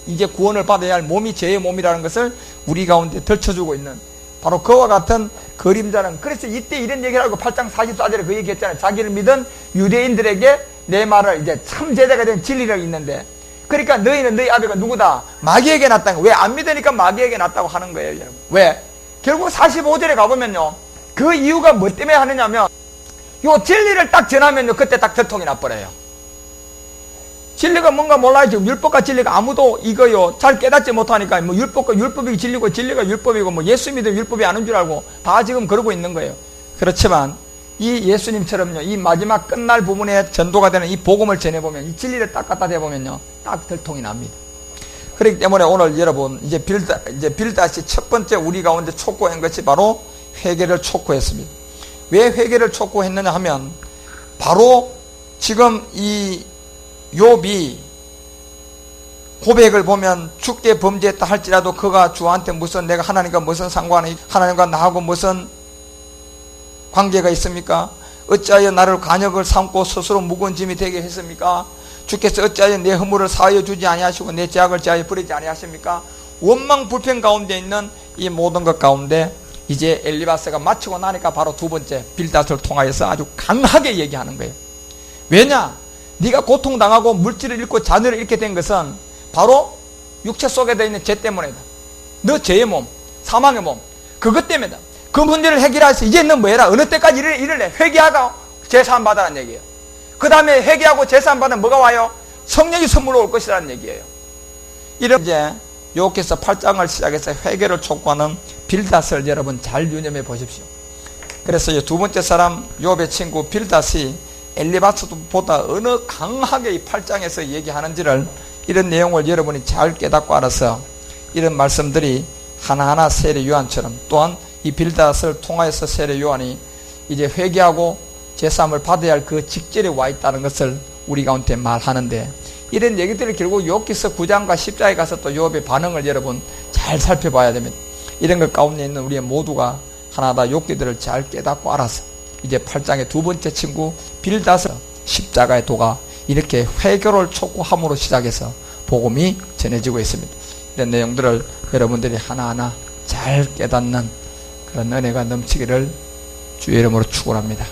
이제 구원을 받아야 할 몸이 죄의 몸이라는 것을 우리 가운데 펼쳐주고 있는 바로 그와 같은 그림자는, 그래서 이때 이런 얘기를 하고 8장 44절에 그 얘기했잖아요. 자기를 믿은 유대인들에게 내 말을 이제 참 제자가 된 진리가 있는데, 그러니까 너희는 너희 아비가 누구다? 마귀에게 났다는 거예요. 왜 안 믿으니까 마귀에게 났다고 하는 거예요, 여러분. 왜? 결국 45절에 가보면요 그 이유가 뭐 때문에 하느냐면 요 진리를 딱 전하면요 그때 딱 들통이 나버려요. 진리가 뭔가 몰라요. 지금 율법과 진리가 아무도 이거요 잘 깨닫지 못하니까 뭐 율법이 진리고 진리가 율법이고 뭐 예수 믿으면 율법이 아닌 줄 알고 다 지금 그러고 있는 거예요. 그렇지만 이 예수님처럼요 이 마지막 끝날 부분에 전도가 되는 이 복음을 전해보면 이 진리를 딱 갖다 대보면요 딱 들통이 납니다. 그렇기 때문에 오늘 여러분 이제 빌다시 첫 번째 우리 가운데 촉구한 것이 바로 회개를 촉구했습니다. 왜 회개를 촉구했느냐 하면 바로 지금 이 욥이 고백을 보면 주께 범죄했다 할지라도 그가 주한테 무슨 내가 하나님과 무슨 상관이 하나님과 나하고 무슨 관계가 있습니까? 어찌하여 나를 간역을 삼고 스스로 무거운 짐이 되게 했습니까? 주께서 어찌하여 내 허물을 사하여 주지 아니하시고 내 죄악을 제하여 버리지 아니하십니까? 원망 불평 가운데 있는 이 모든 것 가운데 이제 엘리바스가 마치고 나니까 바로 두 번째 빌닷을 통하여서 아주 강하게 얘기하는 거예요. 왜냐? 네가 고통당하고 물질을 잃고 자녀를 잃게 된 것은 바로 육체 속에 있는 죄 때문이다. 너 죄의 몸, 사망의 몸, 그것 때문이다. 그 문제를 해결해서 이제 너 뭐해라? 어느 때까지 이럴래? 회개하고 제사함 받아라는 얘기예요. 그 다음에 회개하고 제사함 받으면 뭐가 와요? 성령이 선물로 올 것이라는 얘기예요. 이런 이제 욥기서 8장을 시작해서 회개를 촉구하는 빌닷을 여러분 잘 유념해 보십시오. 그래서 두 번째 사람 욥의 친구 빌닷이 엘리바스보다 어느 강하게 이 8장에서 얘기하는지를 이런 내용을 여러분이 잘 깨닫고 알아서 이런 말씀들이 하나하나 세례 요한처럼 또한 이 빌닷을 통하여서 세례 요한이 이제 회개하고 제사함을 받아야 할 그 직절에 와 있다는 것을 우리 가운데 말하는데 이런 얘기들을 결국 욥기서 9장과 10장에 가서 또 욥의 반응을 여러분 잘 살펴봐야 됩니다. 이런 것 가운데 있는 우리 모두가 하나하나 욥기들을 잘 깨닫고 알아서 이제 8장의 두 번째 친구 빌닷을 십자가의 도가 이렇게 회개를 촉구함으로 시작해서 복음이 전해지고 있습니다. 이런 내용들을 여러분들이 하나하나 잘 깨닫는 그런 은혜가 넘치기를 주의 이름으로 축원합니다.